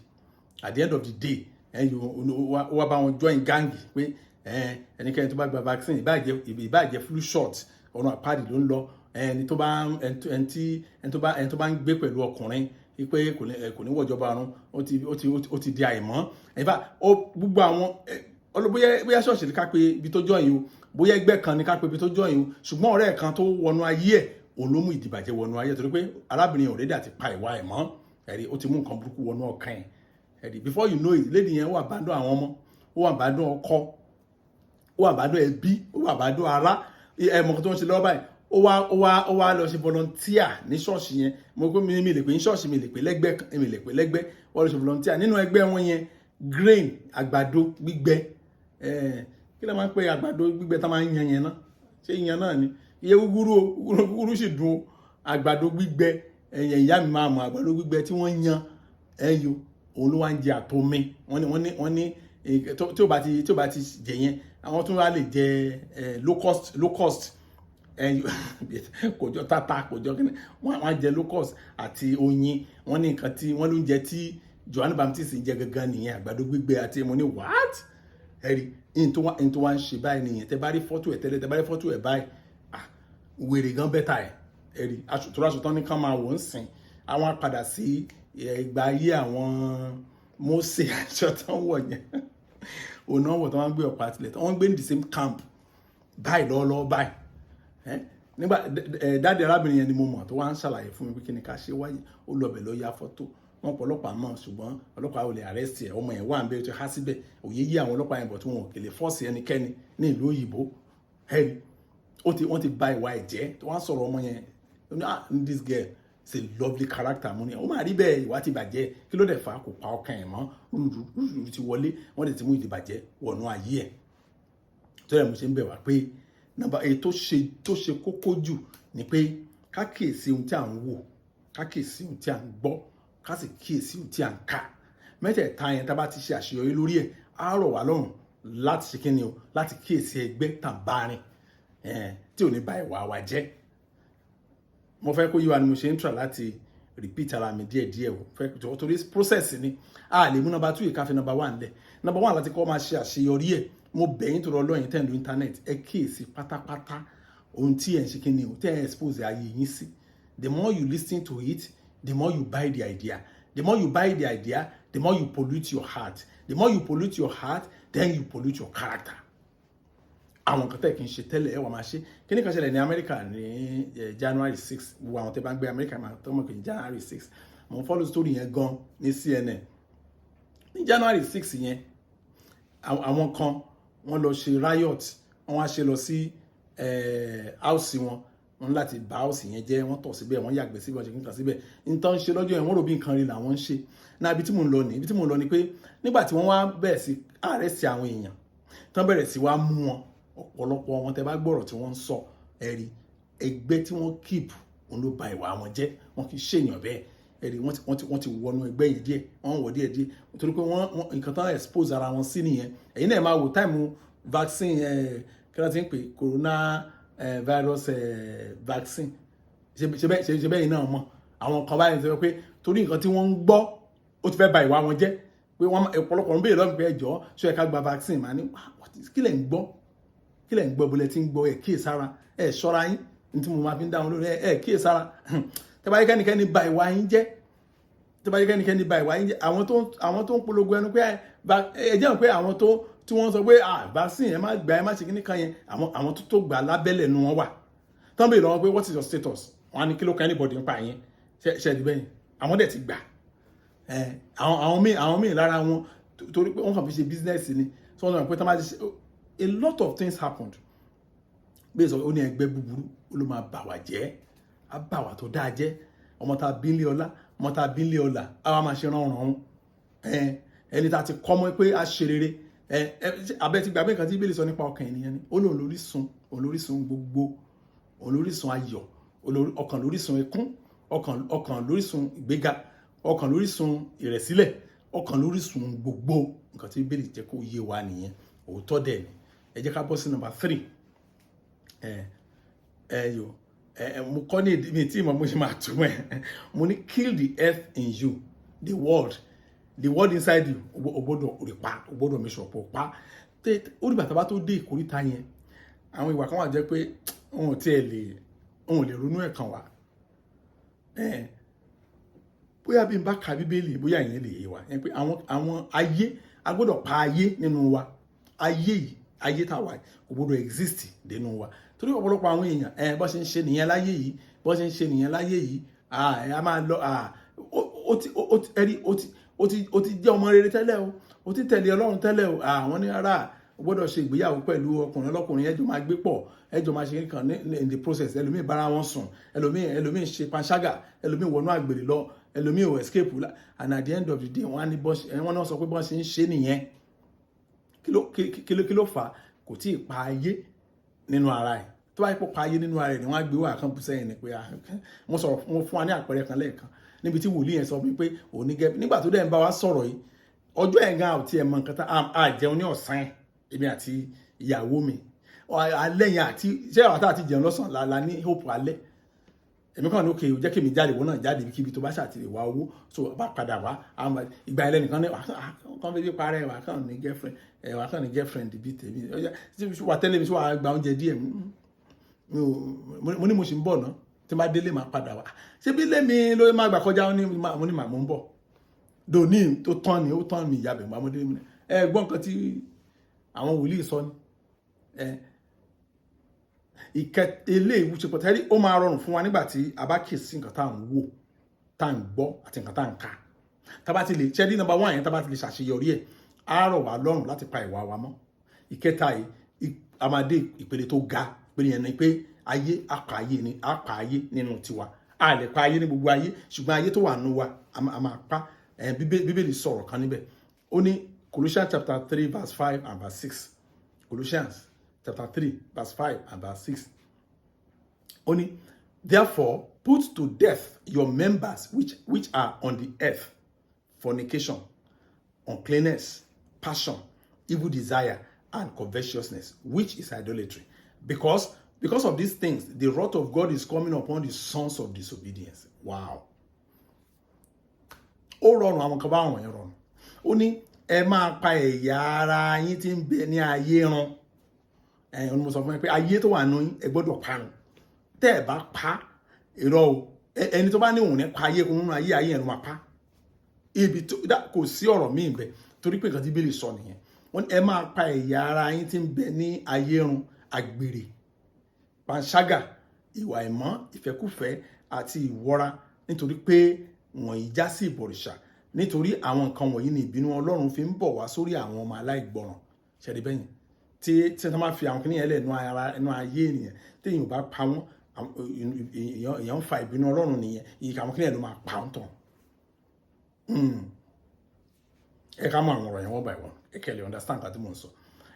at the end of the day ẹ̀yọ ó wá bá wọn join gang pé ẹnikẹ́ni tó bá gba vaccine ìbáàjẹ́ flu shot ọ̀nà àpáàdì ló ń lọ ẹni tó bá ń gbé pẹ̀lú ọkùnrin pé kò ní wọ̀jọba ọ̀run ó ti di àìmọ́ ẹ̀fà gbogbo àwọn bóyá ṣọ́ọ̀ṣì ní ká pé ibi tó jọyìn o bóyá ẹgbẹ́ kan ní ká pé ibi tó jọyìn o ṣùgbọ́n ọ̀rẹ́ kan tó wọnú ayé ẹ̀ òun ló mú ìdìbàjẹ́ wọnú ayé torí pé arábìnrin ọ̀rẹ́dà ti pa ìwà ẹ̀ mọ́ ẹ̀rí ó ti mú nǹkan burúkú wọnú ọkàn ẹ̀ ẹ̀rí before you know it lady yẹn ó wà bàdún àwọn ọmọ ó wà bàdún ọkọ ó wà bàdún ẹbí ó wà bàdún ará ẹ̀mọ̀ tó ń ṣe lọ́wọ́ báyìí ó wá lọ ṣe volunteer ní ṣọ́ọ̀ṣì yẹn mo pé mi lè pè ní ṣọ́ọ̀ṣì mi lè pè lẹ́gbẹ́ wọ́n lọ ṣe volunteer nínú ẹgbẹ́ wọn yẹn grain àgbàdo gbígbẹ kí ló máa ń pè àgbàdo gbígbẹ tá máa ń yan yẹn náà ṣé yan náà ni iye gúgúrú sì dùn o àgbàdo gbígbẹ ìyá mi máa mọ àgbàdo gbígbẹ tí wọ́n yan ẹyọ òun ló wá ń jẹ àtomi wọ́n ní tí ó bá ti jẹ yẹn àwọn tó wá lè jẹ low cost kòjọ tata kòjọ kí ni wọ́n á jẹ low cost àti oyin wọ́n ní nǹkan tí wọ́n ló ń jẹ tí Johannu Baptist ń jẹ gangan nìyẹn àgbàdo gbígbẹ àti mo ní what ẹ̀rí in tó wá ń ṣe báyìí nìyẹn tẹ bá rí fọ́tò ẹ̀ tẹ́lẹ̀ tẹ bá rí fọ́tò ẹ̀ báyìí wèrè gan bẹ́tà ẹ̀ ẹ̀rí aṣọ ní ká máa wò ń sìn àwọn apàdà sí ìgbà ayé àwọn Mósè aṣọ tán wọ̀ yẹn òun náà wọ̀ tán wọ́n gbé ọ̀pá àtìlẹ̀ tán wọ́n gbé ní the same camp báyìí lọ́wọ́lọ́wọ́ báyìí nígbà dáàdi arábìnrin yẹn ni mo mọ̀ tó wá ń ṣàlàyé fún mi pé kí ni ká ṣe wáyé ó lọ bẹ̀ lọ ya fọ́tò wọn pọ̀ ọlọ́pàá mọ̀ ṣùgbọ́n ọlọ́pàá ò lè arrest ẹ̀ ọmọ yẹn wà ń bẹ tó há síbẹ̀ òye yí àwọn ọlọ́pàá yẹn bọ̀ tí wọn ò kèlè fọ́ọ̀sì ẹnikẹ́ni ní ìlú òyìnbó ẹ̀rí wọ́n ti ba ìwà ẹ̀ jẹ́ tó wá ń sọ̀rọ̀ ọmọ yẹn this girl is a lovely character mo ní ó máa rí bẹ́ẹ̀ ìwà ti bàjẹ́ kí ló dẹ̀ fà á kò pa ọkàn ẹ̀ mọ́ rúdurùdu ti wọlé wọ́n dẹ̀ ti mú ìdìbàjẹ́ wọnú ayé ẹ̀ tó yẹ mo ṣe ń bẹ̀ wá pé nọ́mbà èyí tó ṣe kókó jù ni pé ká kíyèsí ohun tí à ń wò ká kíyèsí ohun tí à ń gbọ́ ká sì kíyèsí ohun tí à ń kà mẹ́tẹ̀ẹ̀ta yẹn tá bá ti ṣe àṣeyọrí lórí ẹ̀ á rọ̀ wá lọ́rùn láti ṣe kíni o láti kíyèsí ẹgbẹ́ tàbárin tí ò ní ba ìwà wa jẹ́ mo fẹ́ kó yí wa ni mo ṣe ń try láti repeat ara mi díẹ̀díẹ̀ o fẹ́ torí process ni a lè mú number 2 ìkáfẹ́ number 1 lẹ̀ number 1 láti kọ́ máa ṣe àṣeyọrí ẹ̀ mo bẹ̀yìn tó lọ lọ́yìn tẹ́ ń lo internet ẹ kíyèsí pátápátá ohun tí ẹ̀ ń ṣe kíni o tẹ́ ẹ̀ expose ayé yín sí the more you listen to it the more you buy the idea the more you buy the idea the more you pollute your heart the more you pollute your heart then you pollute your character àwọn kan tẹ́ kí n ṣe tẹ́lẹ̀ ẹ wà máa ṣe kí ní kan ṣẹlẹ̀ ní Amẹ́ríkà ní January 6 gbogbo àwọn tẹ́ bá ń gbé Amẹ́ríkà máa tọ́ mọ̀ pé January 6 mo follow story yẹn gan ní CNN ní January 6 yẹn àwọn kan wọ́n lọ ṣe riot wọ́n wá ṣe lọ sí house wọn láti bà house yẹn jẹ́ wọ́n tọ̀ síbẹ̀ wọ́n yàgbẹ́ síbẹ̀ wọ́n ṣe kíkan síbẹ̀ nǹkan ṣe lọ́jọ́ yẹn wọ́n rò bí nǹkan rí làwọn ń ṣe náà ibi tí mò ń lọ ni pé nígbà tí wọ́n wá bẹ̀rẹ̀ sí arrest àwọn èèyàn tán bẹ̀rẹ̀ sí wá mú wọn ọ̀pọ̀lọpọ̀ wọn tẹ́ bá gbọ́rọ̀ tí wọ́n ń sọ ẹ̀rí ẹgbẹ́ tí wọ́n keep òun ló ba ìwà wọn jẹ́ wọn kì í ṣèyàn bẹ́ẹ̀ ẹ̀rí wọ́n ti wọnú ẹgbẹ́ yẹn díẹ̀ wọ́n wọ̀ díẹ̀ nítorí pé wọ́n nǹkan tán expose ara wọn sí nìyẹn ẹ̀yin náà máa wò táìmù vaccine kí wọ́n ti ń pè corona virus vaccine ṣe bẹ́ẹ̀ náà mọ̀ àwọn kan báyìí sọ pé torí nǹkan tí wọ́n ń gbọ́ ó ti fẹ́ ba ìwà wọn jẹ́ pé ọ̀pọ̀lọpọ̀ ń béèrè lọ́gbìn pé ẹjọ́ ṣó yẹ ká gba vaccine màá ní kí lẹ̀ ń gbọ́ bọ́lẹ̀ tí ń gbọ́ ẹ̀ kíyèsára ẹ̀ ṣọ́ra yín ní tí mo máa fi ń dáhùn lórí ẹ̀ kíyèsára tẹ́ bá yẹ kẹ́nikẹ́ni ba ìwà yín jẹ́ àwọn tó ń polongo ẹnu pé ẹ jẹ́ pé àwọn tí wọ́n sọ pé vaccine ẹ má gbà ẹ má ṣe kíní kan yẹn àwọn tó gbà lábẹ́lẹ̀ nu wọn wà tán bèèrè lọ́wọ́ pé what is your status wọn á ní kí ló kan anybody nípa yẹn ṣẹ́ẹ̀dì bẹ́yìn àwọn dẹ̀ ti gbà àwọn míì lára wọn torí pé wọ́n kàn fi ṣe business ni tí wọ́n sọ pé tán bá ti ṣe a lot of things happened bí sọ ó ní ẹgbẹ́ búburú ó ló máa bà wá jẹ́ á bà wá tó dáa jẹ́ ọmọ tá a bí nílé ọlá á wá máa ṣe ránran ẹni tá a ti kọ́ mọ́ pé a ṣe rere abẹ́ ti gbàgbé nǹkan tí Bíbélì sọ nípa ọkàn ènìyàn ni ó lóun lórísun gbogbo òun lórísun ayọ̀ ọkàn lórísun ẹkún ọkàn lórísun ìgbéga ọkàn lórísun ìrẹ̀sílẹ̀ ọkàn lórísun gbogbo nǹkan tí Bíbélì jẹ́ kó yé wa nìyẹn òótọ́ dẹ̀ ni ẹ jẹ́ ká bọ́ sí number 3 mo kọ́ ní èdè mi tí mo ṣe máa túmọ̀ ẹ̀ mo ní kill the earth in you the world inside you o gbọ́dọ̀ rí pa o gbọ́dọ̀ make sure pọ̀ pa ó dìgbà tá bá tó dé ìkóríta yẹn àwọn ìwà kan wà jẹ́ pé òun lè ronú ẹ̀ kàn wá bóyá bí n bá ka bíbélì bóyá ìyẹn lè yé wa pé àwọn ayé a gbọ́dọ̀ pa ayé nínú wa ayé tá wà kò gbọ́dọ̀ exist nínú wa torí ọ̀pọ̀lọpọ̀ àwọn èèyàn bó ṣe ń ṣe nìyẹn láyé yìí a máa lọ ó ti jẹ́ ọmọ rere tẹ́lẹ̀ o ó ti tẹ̀lé Ọlọ́run tẹ́lẹ̀ o àwọn ní ara gbọ́dọ̀ ṣe ìgbéyàwó pẹ̀lú ọkùnrin ẹjọ́ máa gbé pọ̀ ẹjọ́ máa ṣe nǹkan in the process ẹlòmíì bára wọn sùn ẹlòmíì ṣe panṣágà ẹlòmíì wọnú àgbèrè lọ ẹlòmíì ò escape and at the end of the day wọ́n náà sọ pé bọ́n ṣe ń ṣe nìyẹn kí ló fà á kò tí ì pa ayé nínú ara ẹ̀ tó bá yẹ kó pa ayé nínú ara ẹ̀ ni wọ́n á gbé wà kan bú sẹ́yìn ni pé mo fún wa ní àpẹẹrẹ kan lẹ́ẹ̀kan níbi tí wòlíì yẹn sọ pé òní gẹ́ nígbà tó dẹ̀ ń bá wa sọ̀rọ̀ yìí ọjọ́ ẹ̀ gan àti ẹ̀ mọ nǹkan tá a jẹun ní ọ̀sán èmi àti ìyàwó mi alẹ́ yẹn àti ṣé àwọn àti jẹun lọ́sàn la ní hope alẹ́ èmi kàn ní òkè ò jẹ́ kí mi jáde wọ́n náà jáde kíbi tó bá ṣàtìlẹ̀ wá owó so bá padà wá ìgbà ilẹ̀ nìkan ní kan fi parẹ́ wà kàn ní girlfriend bíi tèmi wà tẹ́lẹ̀ mi sí wà gba oúnjẹ díẹ̀ mo ní mo sì ń bọ̀ náà tí bá délé máa padà wá ṣé bí lẹ́mi ló máa gbà kọjá mo ní màmú ń bọ̀ dòní tó tán mi ìyá bẹ̀ mọ́ délé mi gbọ́n nǹkan tí àwọn wòlíì sọ ní ilé ìwúṣe pọ̀tẹ́rí ó máa rọrùn fún wa nígbà tí a bá kíyèsí nǹkan tá à ń wò tá à ń gbọ́ àti nǹkan tá à ń kà tá bá ti lè ṣẹ́rí number 1 yẹn tá bá ti lè ṣàṣeyọrí ẹ̀ á rọ̀ wá lọ́rùn láti pa ìwà wa mọ́ ìkẹta yìí a máa dé ìpele tó ga ìpele yẹn ni pé ayé àpà ayé nínú tiwa a lè pa ayé ní gbogbo ayé ṣùgbọ́n ayé tó wà nínú wa a máa pa bíbélì sọ̀rọ̀ kan níbẹ̀ ó ní Colossians chapter 3 verse 5 and verse 6. Colossians chapter 3 verse 5 and verse 6. Only, therefore, put to death your members which are on the earth: fornication, uncleanness, passion, evil desire, and covetousness, which is idolatry. Because of these things, the wrath of God is coming upon the sons of disobedience. Wow. Ó rọrùn àwọn kan bá àwọn yẹn rọrùn. Ó ní ẹ máa pa ẹ̀yà ara yín tí ń bẹ ní ayé run. Mo sọ fún yín pé ayé tó wà nù yín ẹ gbọ́dọ̀ parun. Tẹ́ ẹ bá pa irọ́ o ẹni tó bá ní òun ní pa ayé kún nínú ayé yẹn ló máa pa. Ibi tó kò sí ọ̀rọ̀ míì bẹ̀ torí pé nǹkan tí Bíbélì sọ nìyẹn. Wọ́n ní ẹ máa pa ẹ̀yà ara yín tí ń bẹ ní ayé run: àgbèrè, panṣágà, ìwà ìmọ̀, ìfẹ́kúfẹ̀ẹ́ àti ìwọra, nítorí pé wọ̀nyí já sí ìbọ̀rìṣà. Nítorí àwọn nǹkan wọ̀nyí ni ìbínú Ọlọ́run fi ń bọ̀ wá sórí àwọn ọmọ aláìgbọràn. Ṣẹ̀rí bẹ́yìn tí wọ́n máa fi àwọn kìnìyàn lẹ̀ nú ayé ènìyàn tí èèyàn bá pa wọ́n èèyàn ń fa ìbínú Ọlọ́run nìyẹn àwọn kìnìyàn ló máa pa wọ́n tán. Ẹ ká mọ àwọn ọ̀rọ̀ yẹn wọ́n bá ìwọ̀n ẹ kẹ́lẹ̀ understand nǹkan tí mò ń sọ.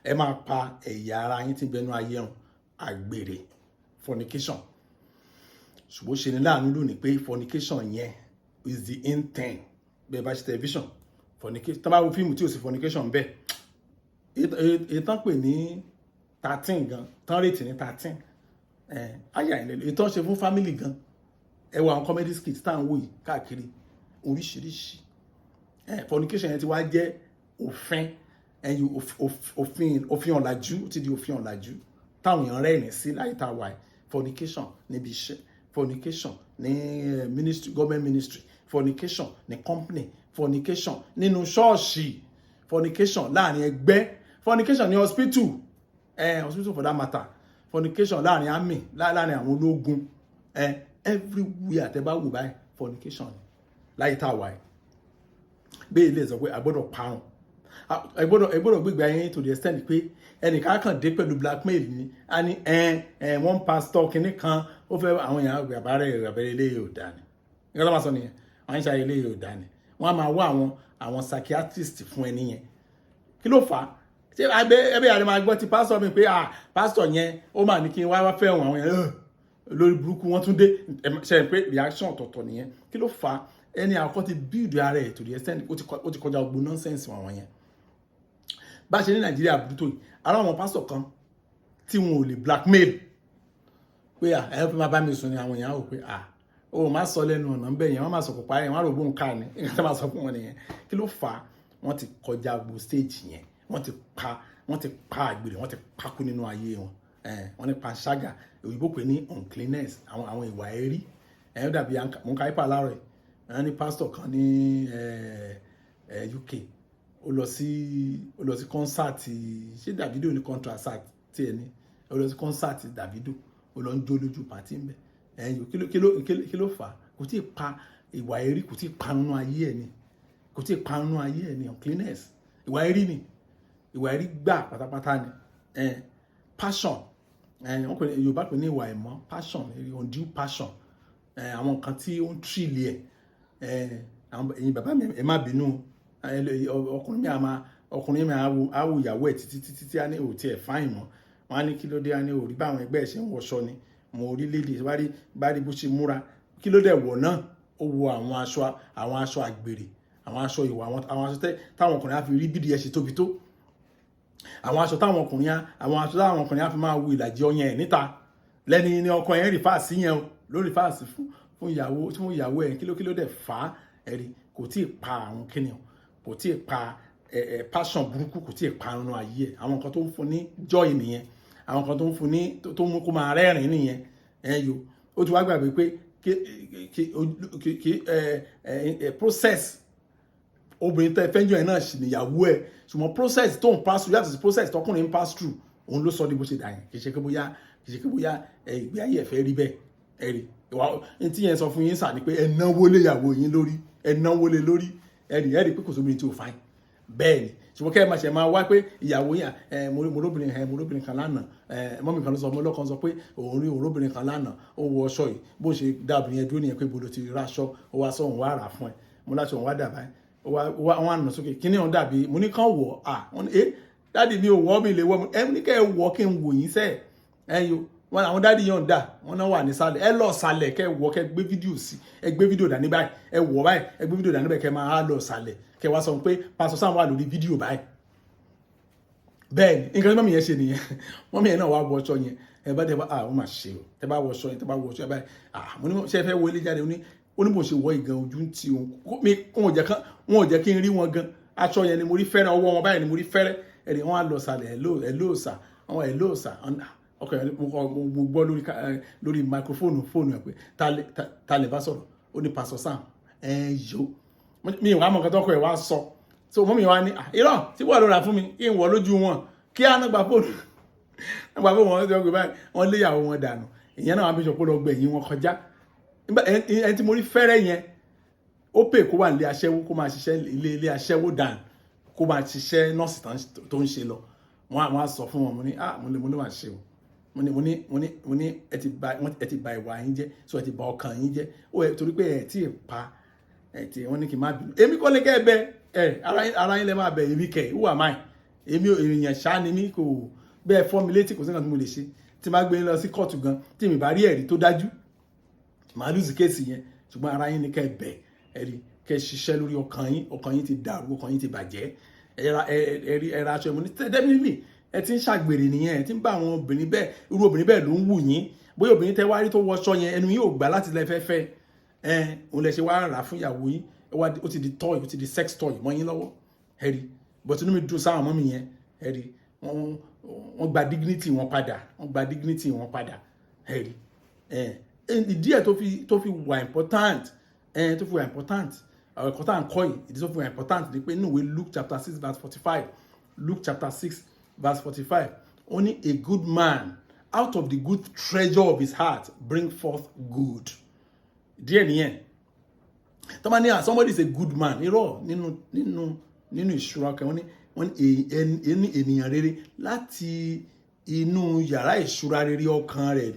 Ẹ máa pa ẹ̀yà ara yín tí ń bẹ nú ayé run: àgbèrè, fornication. Ṣùgbọ́n ṣe ni láàánú lónìí pé fornication yẹn is the in thing. Bẹ́ẹ̀ bá ṣe television fornication tá bá wo fíìmù tí ò sí fornication bẹ́ẹ̀ ìtàn pè ní 13 gan tán rètì ní 13 àyà ìlẹ̀ ìtàn ṣe fún family gan ẹ wo àwọn comedy skits tá à ń wò yìí káàkiri oríṣiríṣi fornication yẹn ti wá jẹ́ òfin ọ̀làjú ti di òfin ọ̀làjú táwọn èèyàn rẹ́rìn sí láyé tá a wà yìí. Fornication níbi iṣẹ́, fornication ní ministry, government ministry, fornication ní company, fornication nínú ṣọ́ọ̀ṣì, fornication láàrin ẹgbẹ́, fornication ní hospital for that matter, fornication láàrin army, láàrin àwọn ológun, everywhere tẹ́ bá wò báyìí fornication láyé tá a wà yìí. Bẹ́ẹ̀ ilé sọ pé a gbọ́dọ̀ parun, ẹ gbọ́dọ̀ gbégbé ayé to the extent pé ẹnìkan kàn dé pẹ̀lú blackmail ni a ní wọ́n pastor kìíní kan ó fẹ́ àwọn èèyàn àbárẹ̀ ilé yóò dá ni nígbà tó máa sọ nìyẹn àwọn ìṣàyẹ̀ ilé yóò dá ni wọ́n á máa wá àwọn psychiatrist fún ẹni yẹn. Kí ló fà á? Ṣé ẹbí àrẹ máa gbọ́ ti pastor mi pé pastor yẹn ó mà ní kí n wá fẹ́ àwọn èèyàn lórí burúkú wọ́n tún dé ṣe pé reaction ọ̀tọ̀ọ̀tọ̀ nìyẹn. Kí ló fà á? Ẹni àkọ́kọ́ ti build ara ẹ̀ to the extent ó ti kọjá gbogbo nonsense wọn yẹn. Bá ṣe ní Nàìjíríà burúkú yìí ara àwọn pastor kan tí wọn ò lè blackmail pé ẹ fi máa bá mi sùn ní àwọn èèyàn rò pé o máa sọ lẹ́nu ọ̀nà ń bẹ̀ yẹn wọ́n máa sọ kò parí wọ́n á rò bóun ká ní nǹkan tó máa sọ fún wọn nìyẹn. Kí ló fà á? Wọ́n ti kọjá gbogbo stage yẹn, wọ́n ti pa wọ́n ti pa àgbèrè wọ́n ti pakú nínú ayé wọn wọ́n ní panṣágà òyìnbó pè ní uncleanness àwọn ìwà ẹ̀rí ó dàbí mo ń ka ipa láàárọ̀ ẹ̀ ní pásítọ̀ kan ní UK ó lọ sí kọ́nsáàtì ṣé Davido ní contract tí ẹ ní ó lọ sí kọ́nsáàtì Davido ó lọ ń jó lójú pàtí ń bẹ̀ kí ló fà á kò tí ì pa ìwà ẹ̀rí kò tí ì pa nínú ayé ẹ̀ ni kò tí ì pa nínú ayé ẹ̀ ni uncleanness ìwà ẹ̀rí ni ìwà ẹ̀rí gbà pátápátá ni passion wọ́n pè ní Yorùbá pè ní ìwà ẹ̀mọ́ passion undue passion àwọn nǹkan tí ó ń tìrìlì ẹ̀yin bàbá mi ẹ má bínú ọkùnrin mi á wo ìyàwó ẹ̀ títí á ní òtí ẹ̀ fáìn mọ́ wọ́n á ní kí ló dé á ní òrí báwọn ẹgbẹ́ ẹ̀ ṣe ń wọṣọ ni mo rí lédè bá rí bó ṣe múra kí ló dẹ̀ wọ̀ náà ó wo àwọn aṣọ àgbèrè àwọn aṣọ ìwà àwọn aṣọ táwọn ọkùnrin á fi rí bídìí ẹ̀ ṣe tóbi tó àwọn aṣọ táwọn ọkùnrin á fi máa wo ìlàjì ọyàn ẹ̀ níta lẹ́ni ní ọkọ yẹn rí fáàsì yẹn o ló rí fáàsì fún ìyàwó ẹ̀ kí ló dẹ̀ fà á ẹ̀rí kò tí ì pa àwọn kíniàn kò tí ì pa passion burúkú kò tí ì pa nínú ayé ẹ̀ àwọn nǹkan tó ń fún ní joy nìyẹn àwọn nǹkan tó ń fún ní tó mú kó máa rẹ́rìn nìyẹn ó ti wá gbàgbé pé process obìnrin tẹ́ fẹ́ jọ ẹ̀ náà sì níyàwó ẹ̀ ṣùgbọ́n process tó ń pass through yàtọ̀ sí process tọkùnrin ń pass through òun ló sọ ní bó ṣe dà yẹn kì í ṣe pé bóyá ìgbé ayé ẹ̀fẹ́ rí bẹ́ẹ̀ ẹ̀rí ìwà tí yẹn sọ fún yín sà ni pé ẹ náwó lé ìyàwó yín lórí ẹ náwó lé lórí ẹ̀rí pé kò sóbìnrin tí ò fáìn bẹ́ẹ̀ ni ṣùgbọ́n kẹ́ ẹ máa ṣe máa wá pé ìyàwó yín mo kan lánàá mọ́mí kan ló sọ ọmọ ọlọ́kan sọ pé òun kan lánàá ó wọ ọṣọ yìí bó ṣe dá obìnrin yẹn dúró nìyẹn pé bolo ti ráṣọ ó wá sọ òun wá rà fún ẹ mo láṣọ òun wá dà báyìí wọ́n á nà sókè kí ni òun dàbí mo ní kàn wọ̀ wọ́n ní dáàdì mi ò wọ́ mi lè wọ́ mi ẹ ní kẹ́ ẹ wọ́ kí n wò yín sẹ́ẹ̀ wọn àwọn dáàdì yẹn dà wọn náà wà ní sálẹ̀ ẹ lọ sálẹ̀ kẹ́ ẹ wọ́ kẹ́ gbé fídíò sí ẹ gbé fídíò dání báyìí ẹ wọ́ báyìí ẹ gbé fídíò dání báyìí kẹ́ máa lọ sálẹ̀ kẹ́ wá sọ pé pásọ sáà wà lórí fídíò báyìí bẹ́ẹ̀ ni nǹkan tí mọ́mí yẹn ṣe nìyẹn mọ́mí yẹn náà wá wọ ọṣọ yẹn ẹ bá dẹ̀ bá wọ́n máa ṣe o tẹ bá wọ ọṣọ yẹn tẹ bá wọ ọṣọ yẹn báyìí mo ní ṣe fẹ́ wọ ilé jáde ó ní bó ṣe wọ ìgan ojú ń ti òun wọn ò jẹ́ kí n rí wọn gan aṣọ yẹn ni mo rí fẹ́rẹ́ ọwọ́ wọn báyìí ni mo rí fẹ́rẹ́ ẹ̀rì wọn á lọ sàlẹ̀ ẹ̀lóòsà ọkọ̀ yẹn mo gbọ́ lórí microphone fóònù ẹ̀ pé ta lè bá sọ̀rọ̀ ó ní pásọ Sam yó mi ìwà mọ̀ nǹkan tó kọ̀ ẹ̀ wá sọ so mọ́mí wa ní irọ́ tí wọ́n lọ rà fún mi kí n wọ̀ lójú wọn kí á náà gba fóònù wọn tó gbé báyìí wọ́n léyàwó wọn dànù ìyẹn náà wọn bíṣọ̀ pé lọ gbẹ̀yìn wọn kọjá ẹni tí mo rí fẹ́rẹ́ yẹn ó pè kó wà nílé aṣẹ́wó kó máa ṣiṣẹ́ ilé aṣẹ́wó dàn kó máa ṣiṣẹ́ nọ́ọ̀sì tó ń ṣe lọ wọ́n á sọ fún wọn mo ní wà ṣe o mo ní ẹ ti bà ìwà yín jẹ́ so ẹ ti bà ọkàn yín jẹ́ ó yẹ torí pé ẹ tí ì pa ẹ tí wọ́n ní kí n má bínú èmi kọ́ lè kẹ́ ẹ bẹ ara yín lẹ máa bẹ èmi kẹ who am I èmi èèyàn ṣáá ni mí kò bẹ́ẹ̀ fọ́ mi létí kò sí nǹkan tí mo lè ṣe tí máa gbé yín lọ sí kóòtù gan tí mi bá rí ẹ̀rí tó dájú màá lùzì kéèsì yẹn ṣùgbọ́n ara yín ni kẹ́ ẹ bẹ ẹ̀rí kẹ́ ẹ ṣiṣẹ́ lórí ọkàn yín ti dàrú ọkàn yín ti bàjẹ́ ẹ̀ra aṣọ ìmúni definitely ẹ ti ń ṣàgbèrè nìyẹn ẹ ti ń bá àwọn obìnrin bẹ́ẹ̀ irú obìnrin bẹ́ẹ̀ ló ń wù yín bóyá obìnrin tẹ wá rí tó wọṣọ yẹn ẹnu yín ò gbà láti lẹ fẹ́fẹ́ òun lẹ ṣe wá rà fún ìyàwó yín ó ti di toy ó ti di sex toy mọ́ yín lọ́wọ́ ẹ̀rí but inú mi dùn sáwọn ọmọ mi yẹn ẹ̀rí wọ́n gba dignity wọn padà ẹ̀rí ìdí ẹ̀ tó fi wà important ẹ̀kọ́ tá à ń kọ́ yìí ìdí tó fi wà important ni pé inú ìwé Luke chapter 6 verse 45 Luke chapter 6 verse 45 ó ní a good man out of the good treasure of his heart bring forth good díẹ̀ nìyẹn tó máa ní somebody is a good man irọ́ nínú ìṣúra kan wọ́n ní ènìyàn rere láti inú yàrá ìṣúra rere ọkàn rẹ̀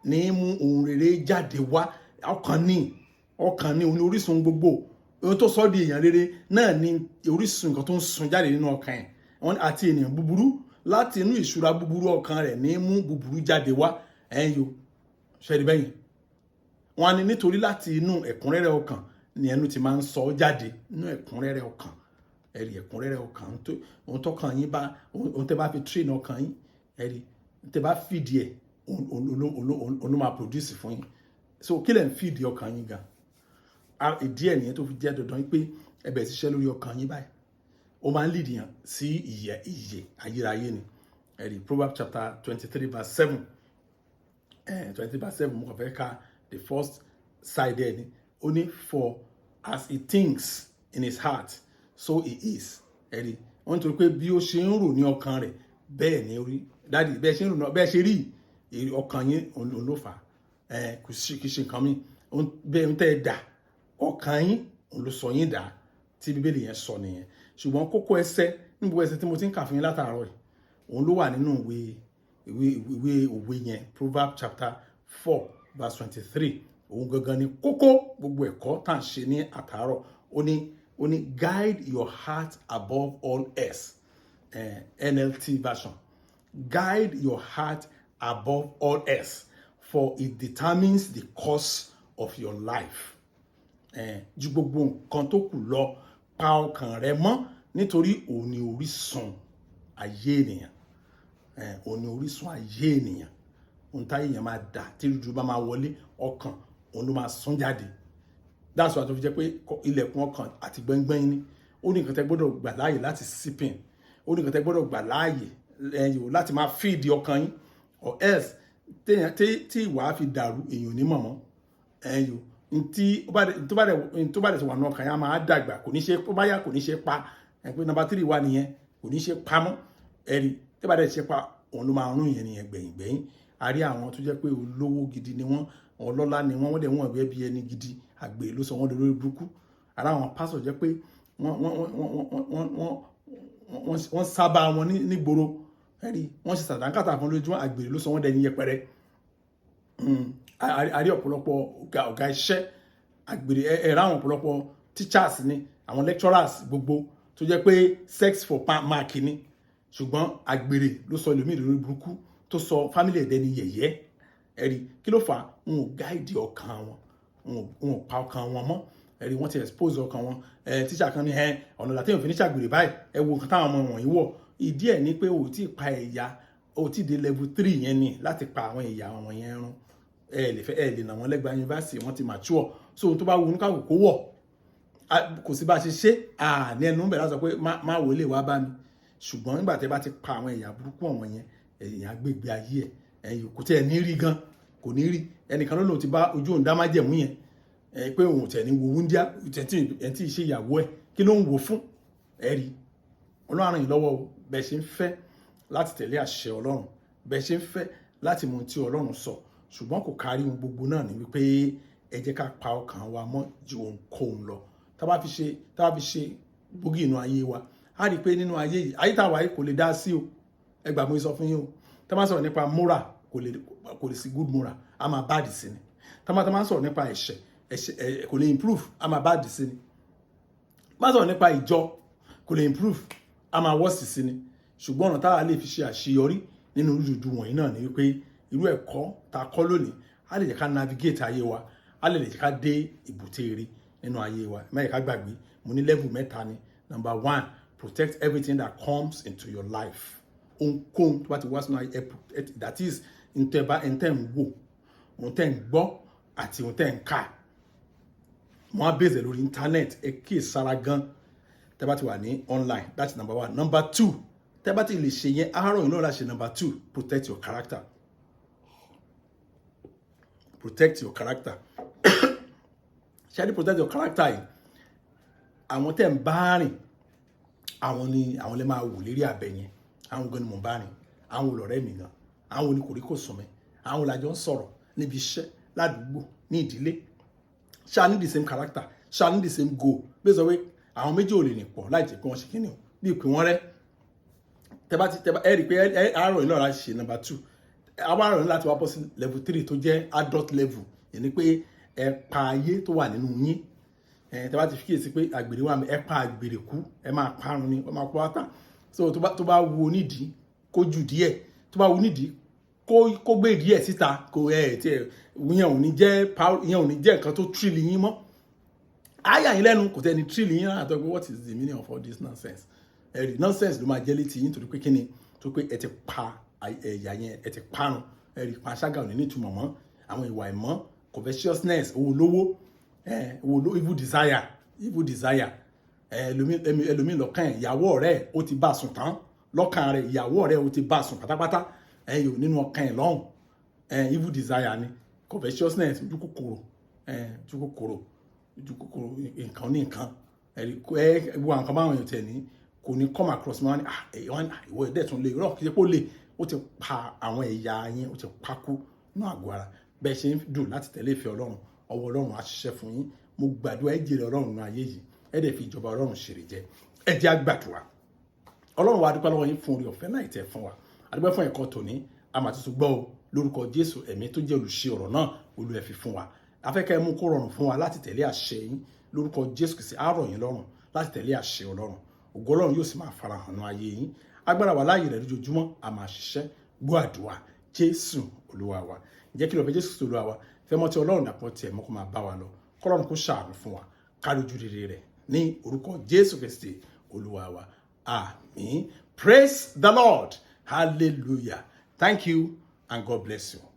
ní mú ohun rere jáde wá ọkàn ní orísun gbogbo ohun tó sọ di èèyàn rere náà ní orísun nǹkan tó ń sun jáde nínú ọkàn ẹ̀ wọ́n àti ènìyàn búburú láti inú ìṣúra búburú ọkàn rẹ̀ ní mú búburú jáde wá ẹ̀yìn o ṣẹ́ni bẹ́yìn wọ́n ní nítorí láti inú ẹ̀kúnrẹ́rẹ́ ọkàn ni ẹnu ti máa ń sọ jáde inú ẹ̀kúnrẹ́rẹ́ ọkàn ẹ̀rí ẹ̀kúnrẹ́rẹ́ ọkàn ohun tọ́kàn yín bá ohun tẹ́ bá fi train ọkàn yín ẹ̀rí tẹ́ bá fìdí ẹ̀ òun ló máa produce fún yín so kí lẹ̀ ń fìdí ọkàn yín gan ìdí ẹ̀ nìyẹn tó fi jẹ́ dandan pé ẹ bẹ̀rẹ̀ ṣiṣẹ́ lórí ọkàn yín báyìí ó máa ń lead yàn sí ìyè ayérayé ni. Ẹ̀rí Proverbs chapter 23 verse 7 verse 7 mo kàn fẹ́ ka the first side there ni ó ní for as he thinks in his heart so he is. Ẹ̀rí wọ́n nítorí pé bí ó ṣe ń rò ní ọkàn rẹ̀ bẹ́ẹ̀ ni ó rí. Dáàdi bẹ́ẹ̀ ṣe ń rò náà bẹ́ẹ̀ ṣe rí ọkàn yín òun ló fà kì í ṣe nǹkan mi bẹ́ẹ̀ ń tẹ́ ẹ dà ọkàn yín òun ló sọ yín dà tí bíbélì yẹn sọ nìyẹn. Ṣùgbọ́n kókó ẹsẹ̀ níbo ẹsẹ̀ tí mo ti ń kà fún yín látàárọ̀ yìí òun ló wà nínú ìwé òwe yẹn Proverbs chapter 4 verse 23 òun gangan ni kókó gbogbo ẹ̀kọ́ tá à ń ṣe ní àtàárọ̀. Ó ní guide your heart above all else. NLT version. Guide your heart above all else, for it determines the course of your life. Ju gbogbo nǹkan tó kù lọ, pa ọkàn rẹ mọ́ nítorí òun ni orísun ayé ènìyàn. Òun ni orísun ayé ènìyàn. Ohun táyé èèyàn máa dà tí ìrújú bá máa wọlé ọkàn òun ló máa sún jáde. That's why tó fi jẹ́ pé ilẹ̀kùn ọkàn àti gbẹ́ngbẹ́ng ni. Ó ní nǹkan tẹ́ gbọ́dọ̀ gbà láàyè láti sípìn. Ó ní nǹkan tẹ́ gbọ́dọ̀ gbà láàyè láti máa feed ọkàn yín, or else tí ìwà fi dàrú èèyàn ní mọ̀mọ́. Tó bá dẹ̀ ti wà ní ọkàn yẹn á máa dàgbà, kò ní ṣe báyà kò ní ṣe pa. Pé number 3 wà nìyẹn, kò ní ṣe pa mọ́. Ẹ̀rí tí bá dẹ̀ ṣe pa òun ló máa rún yẹn nìyẹn gbẹ̀yìn. A rí àwọn tó jẹ́ pé olówó gidi ni wọ́n, ọlọ́lá ni wọ́n dẹ̀ wọ́n ẹ̀bí bí ẹni gidi, àgbèrè ló sọ wọ́n lórí burúkú. Ara àwọn pásọ̀ jẹ́ pé wọ́n sábà wọn nígboro. Ẹ̀rí wọ́n ṣe sàdánkátà fún lójú àgbèrè ló sọ wọ́n dẹni yẹpẹrẹ. A rí ọ̀pọ̀lọpọ̀ ọ̀gá iṣẹ́ àgbèrè. Ẹ̀rọ àwọn ọ̀pọ̀lọpọ̀ teachers ni àwọn lecturers gbogbo tó jẹ́ pé sex for mark ni, ṣùgbọ́n àgbèrè ló sọ ẹlòmíì lórí burúkú tó sọ family ẹ̀dẹ́ ni yẹ̀yẹ́. Ẹ̀rí kí ló fà á? Wọn ò guide ọkàn wọn, wọn ò pa ọkàn wọn mọ́. Ẹ̀rí wọ́n ti expose ọkàn wọn. Teacher kan ní ọ̀nà láti èèyàn fi ní ṣàgbèrè báyìí ẹ wo nǹkan táwọn ọmọ wọ̀nyí wọ̀. Ìdí ẹ̀ ni pé o ti pa ẹ̀yà, o ti dé level 3 yẹn ni láti pa àwọn ẹ̀yà wọn yẹn run. Ẹ lè nà wọ́n lẹ́gba yunifásitì, wọ́n ti mature. So ohun tó bá wù ní káwò kó wọ̀. Kò sí bá ṣe ṣe ní ẹnu bẹ̀rẹ̀ sọ pé má wọlé wá bá mi. Ṣùgbọ́n nígbà tí ẹ bá ti pa àwọn ẹ̀yà burúkú àwọn yẹn, èèyàn gbègbè ayé ẹ̀ kò tí ẹ ní rí gan, kò ní rí. Ẹnìkan ló lòun ti bá ojú òun dá májẹ̀mú yẹn pé òun tẹ̀ ní wo wúndíá ẹ̀ tí ì ṣe ìyàwó ẹ̀ kí ló ń wo fún. Ẹ̀rí Ọlọ́run ràn yín lọ́wọ́ bẹ́ẹ̀ ṣe ń fẹ́ láti tẹ̀lé àṣẹ Ọlọ́run, bẹ́ẹ̀ ṣe ń fẹ́ láti mú tí Ọlọ́run sọ. Ṣùgbọ́n kò kárí ohun gbogbo náà ní wípé ẹ jẹ́ ká pa ọkàn wa mọ́ ju ohunkóhun lọ. Tá bá fi ṣe gbòógì inú ayé wa, a rí i pé nínú ayé yìí ayé táwa yìí kò lè dá sí o. Ẹ gbà mo sọ fún yín o. Tá bá sọ̀rọ̀ nípa moral kò lè sí good moral, a máa bad sí ni. Tá bá sọ̀rọ̀ nípa ẹ̀ṣẹ̀ kò lè improve, a máa bad sí ni. Má sọ̀rọ̀ nípa ìjọ kò lè improve, a máa worse sí ni. Ṣùgbọ́n ọ̀nà táwa lè fi ṣe àṣeyọrí nínú rúdurùdu wọ̀nyí náà ni wípé irú ẹ̀kọ́ tá kọ́ lónìí á lè jẹ́ ká navigate ayé wa, á lè jẹ́ ká dé ìbùté ire nínú ayé wa. Má jẹ́ ká gbàgbé mo ní level mẹ́ta ni. Number 1, protect everything that comes into your life. Ohunkóhun tó bá ti wá sínú ayé, that is ntẹ́ ń wò, ohun tẹ́ ń gbọ́ àti ohun tẹ́ ń kà. Wọ́n á bèèrè lórí internet, ẹ kíyè sára gan tẹ́ bá ti wà ní online. That's number 1. Number 2, tẹ́ bá ti lè ṣe yẹn àárọ̀ yìí náà láti ṣe. Number 2, protect your character. Protect your character. Ṣé àdí protect your character yìí? Àwọn tẹ́ ń bá rìn, àwọn lè máa wò lérí abẹ yẹn. Àwọn gan ni mò ń bá rìn. Àwọn olọ̀rẹ́ mi gan. Àwọn ni kòríkò sùn mi. Àwọn làjọ ń sọ̀rọ̀ níbi iṣẹ́, ládùúgbò, ní ìdílé. Ṣá ní the same character, ṣá ní the same goal. Bí sọ pé àwọn méjì ò lè rìn pọ̀ láì jẹ́ pé wọ́n ṣe kíni o. Bí ìpín wọn rẹ́. Tẹ́ ẹ rí pé àárọ̀ yìí náà láti ṣe number 2. Àwọn àárọ̀ yìí láti wá bọ́ sí level 3 tó jẹ́ adult level. Yẹn ni pé ẹ pa ayé tó wà nínú yín. Tẹ́ bá ti fi kíyèsí pé àgbèrè wà mí, ẹ pa àgbèrè kú, ẹ máa parun ni, ó máa kó wá tán. So tó bá wo nídìí kó jù díẹ̀, tó bá wo nídìí kó gbé díẹ̀ síta, kò ìyẹn ò ní jẹ́ nǹkan tó tírìlì yín mọ́. Àyà yín lẹ́nu kò tẹ́ni tírìlì yín náà. Àtọ́ pé what is the meaning of all this nonsense? Ẹ̀rí nonsense ló máa jẹ́ létí yín torí pé kíni, tó pé ẹ ti pa ẹ̀yà yẹn, ẹ ti parun. Ẹ̀rí panṣágà ò ní ìtumọ̀ mọ́. Àwọn ìwà ìmọ̀, covetousness, owó lówó, evil desire. ẹlòmíì lọ́kàn ẹ̀ ìyàwó ọ̀rẹ́ ó ti bá sùn tán lọ́kàn rẹ̀ ìyàwó ọ̀rẹ́ ó ti bá sùn pátápátá ẹ̀yìn nínú ọkàn ẹ̀ lọ́hùn evil desire ni covetousness ojú kòkòrò nǹkan ní nǹkan gbogbo nǹkan báwọn èèyàn tẹ̀ ní kò ní come across wọn ni ìwọ ẹ̀dẹ̀ tún lè rọ̀ kí ṣe pé ó lè ó ti pa àwọn ẹ̀yà yín ó ti pakú nínú àgọ́ ara bẹ́ẹ̀ ṣe ń dùn láti tẹ̀lé ìfẹ́ ọlọ́run ọwọ́ ọlọ́run á ṣiṣẹ́ fún yín mo gbàdúrà ẹ jèrè ọlọ́run nínú ayé yìí ẹ dẹ̀ fi ìjọba ọlọ́run ṣèrè jẹ ẹ jẹ́ á gbàdúrà ọlọ́run wa a dúpẹ́ lọ́wọ́ yín fún orí ọ̀fẹ́ náà ìtẹ́ fún wa a dúpẹ́ fún ẹ̀kọ́ tòní a máa tuntun gbọ́ o lórúkọ Jésù ẹ̀mí tó jẹ́ olùṣe ọ̀rọ̀ náà Olúwa ẹ fi fún wa afẹ́kẹ́ mú kó rọrùn fún wa láti tẹ̀lé àṣẹ yín lórúkọ Jésù Kristi á rọ̀ yín lọ́rùn láti tẹ̀lé àṣẹ ọlọ́run ògo ọlọ́run yóò sì máa farahàn nínú ayé yín agbára wa láàyè rẹ̀ lójoojúmọ́ a máa ṣiṣẹ́ gbọ́ àdúrà Jésù Olúwa wa ǹjẹ́ kí ló fẹ́ Jésù Kristi Olúwa wa fẹ́ mọ́ tí ọlọ́run dàpọ̀ tiẹ̀ mọ́ kó máa bá wa lọ kọ́lọ́run kó ṣàánú fún wa kárí ojú rere rẹ̀ ní orúkọ Jésù Kristi Olúwa wa àmín. Praise the Lord. Hallelujah. Thank you and God bless you.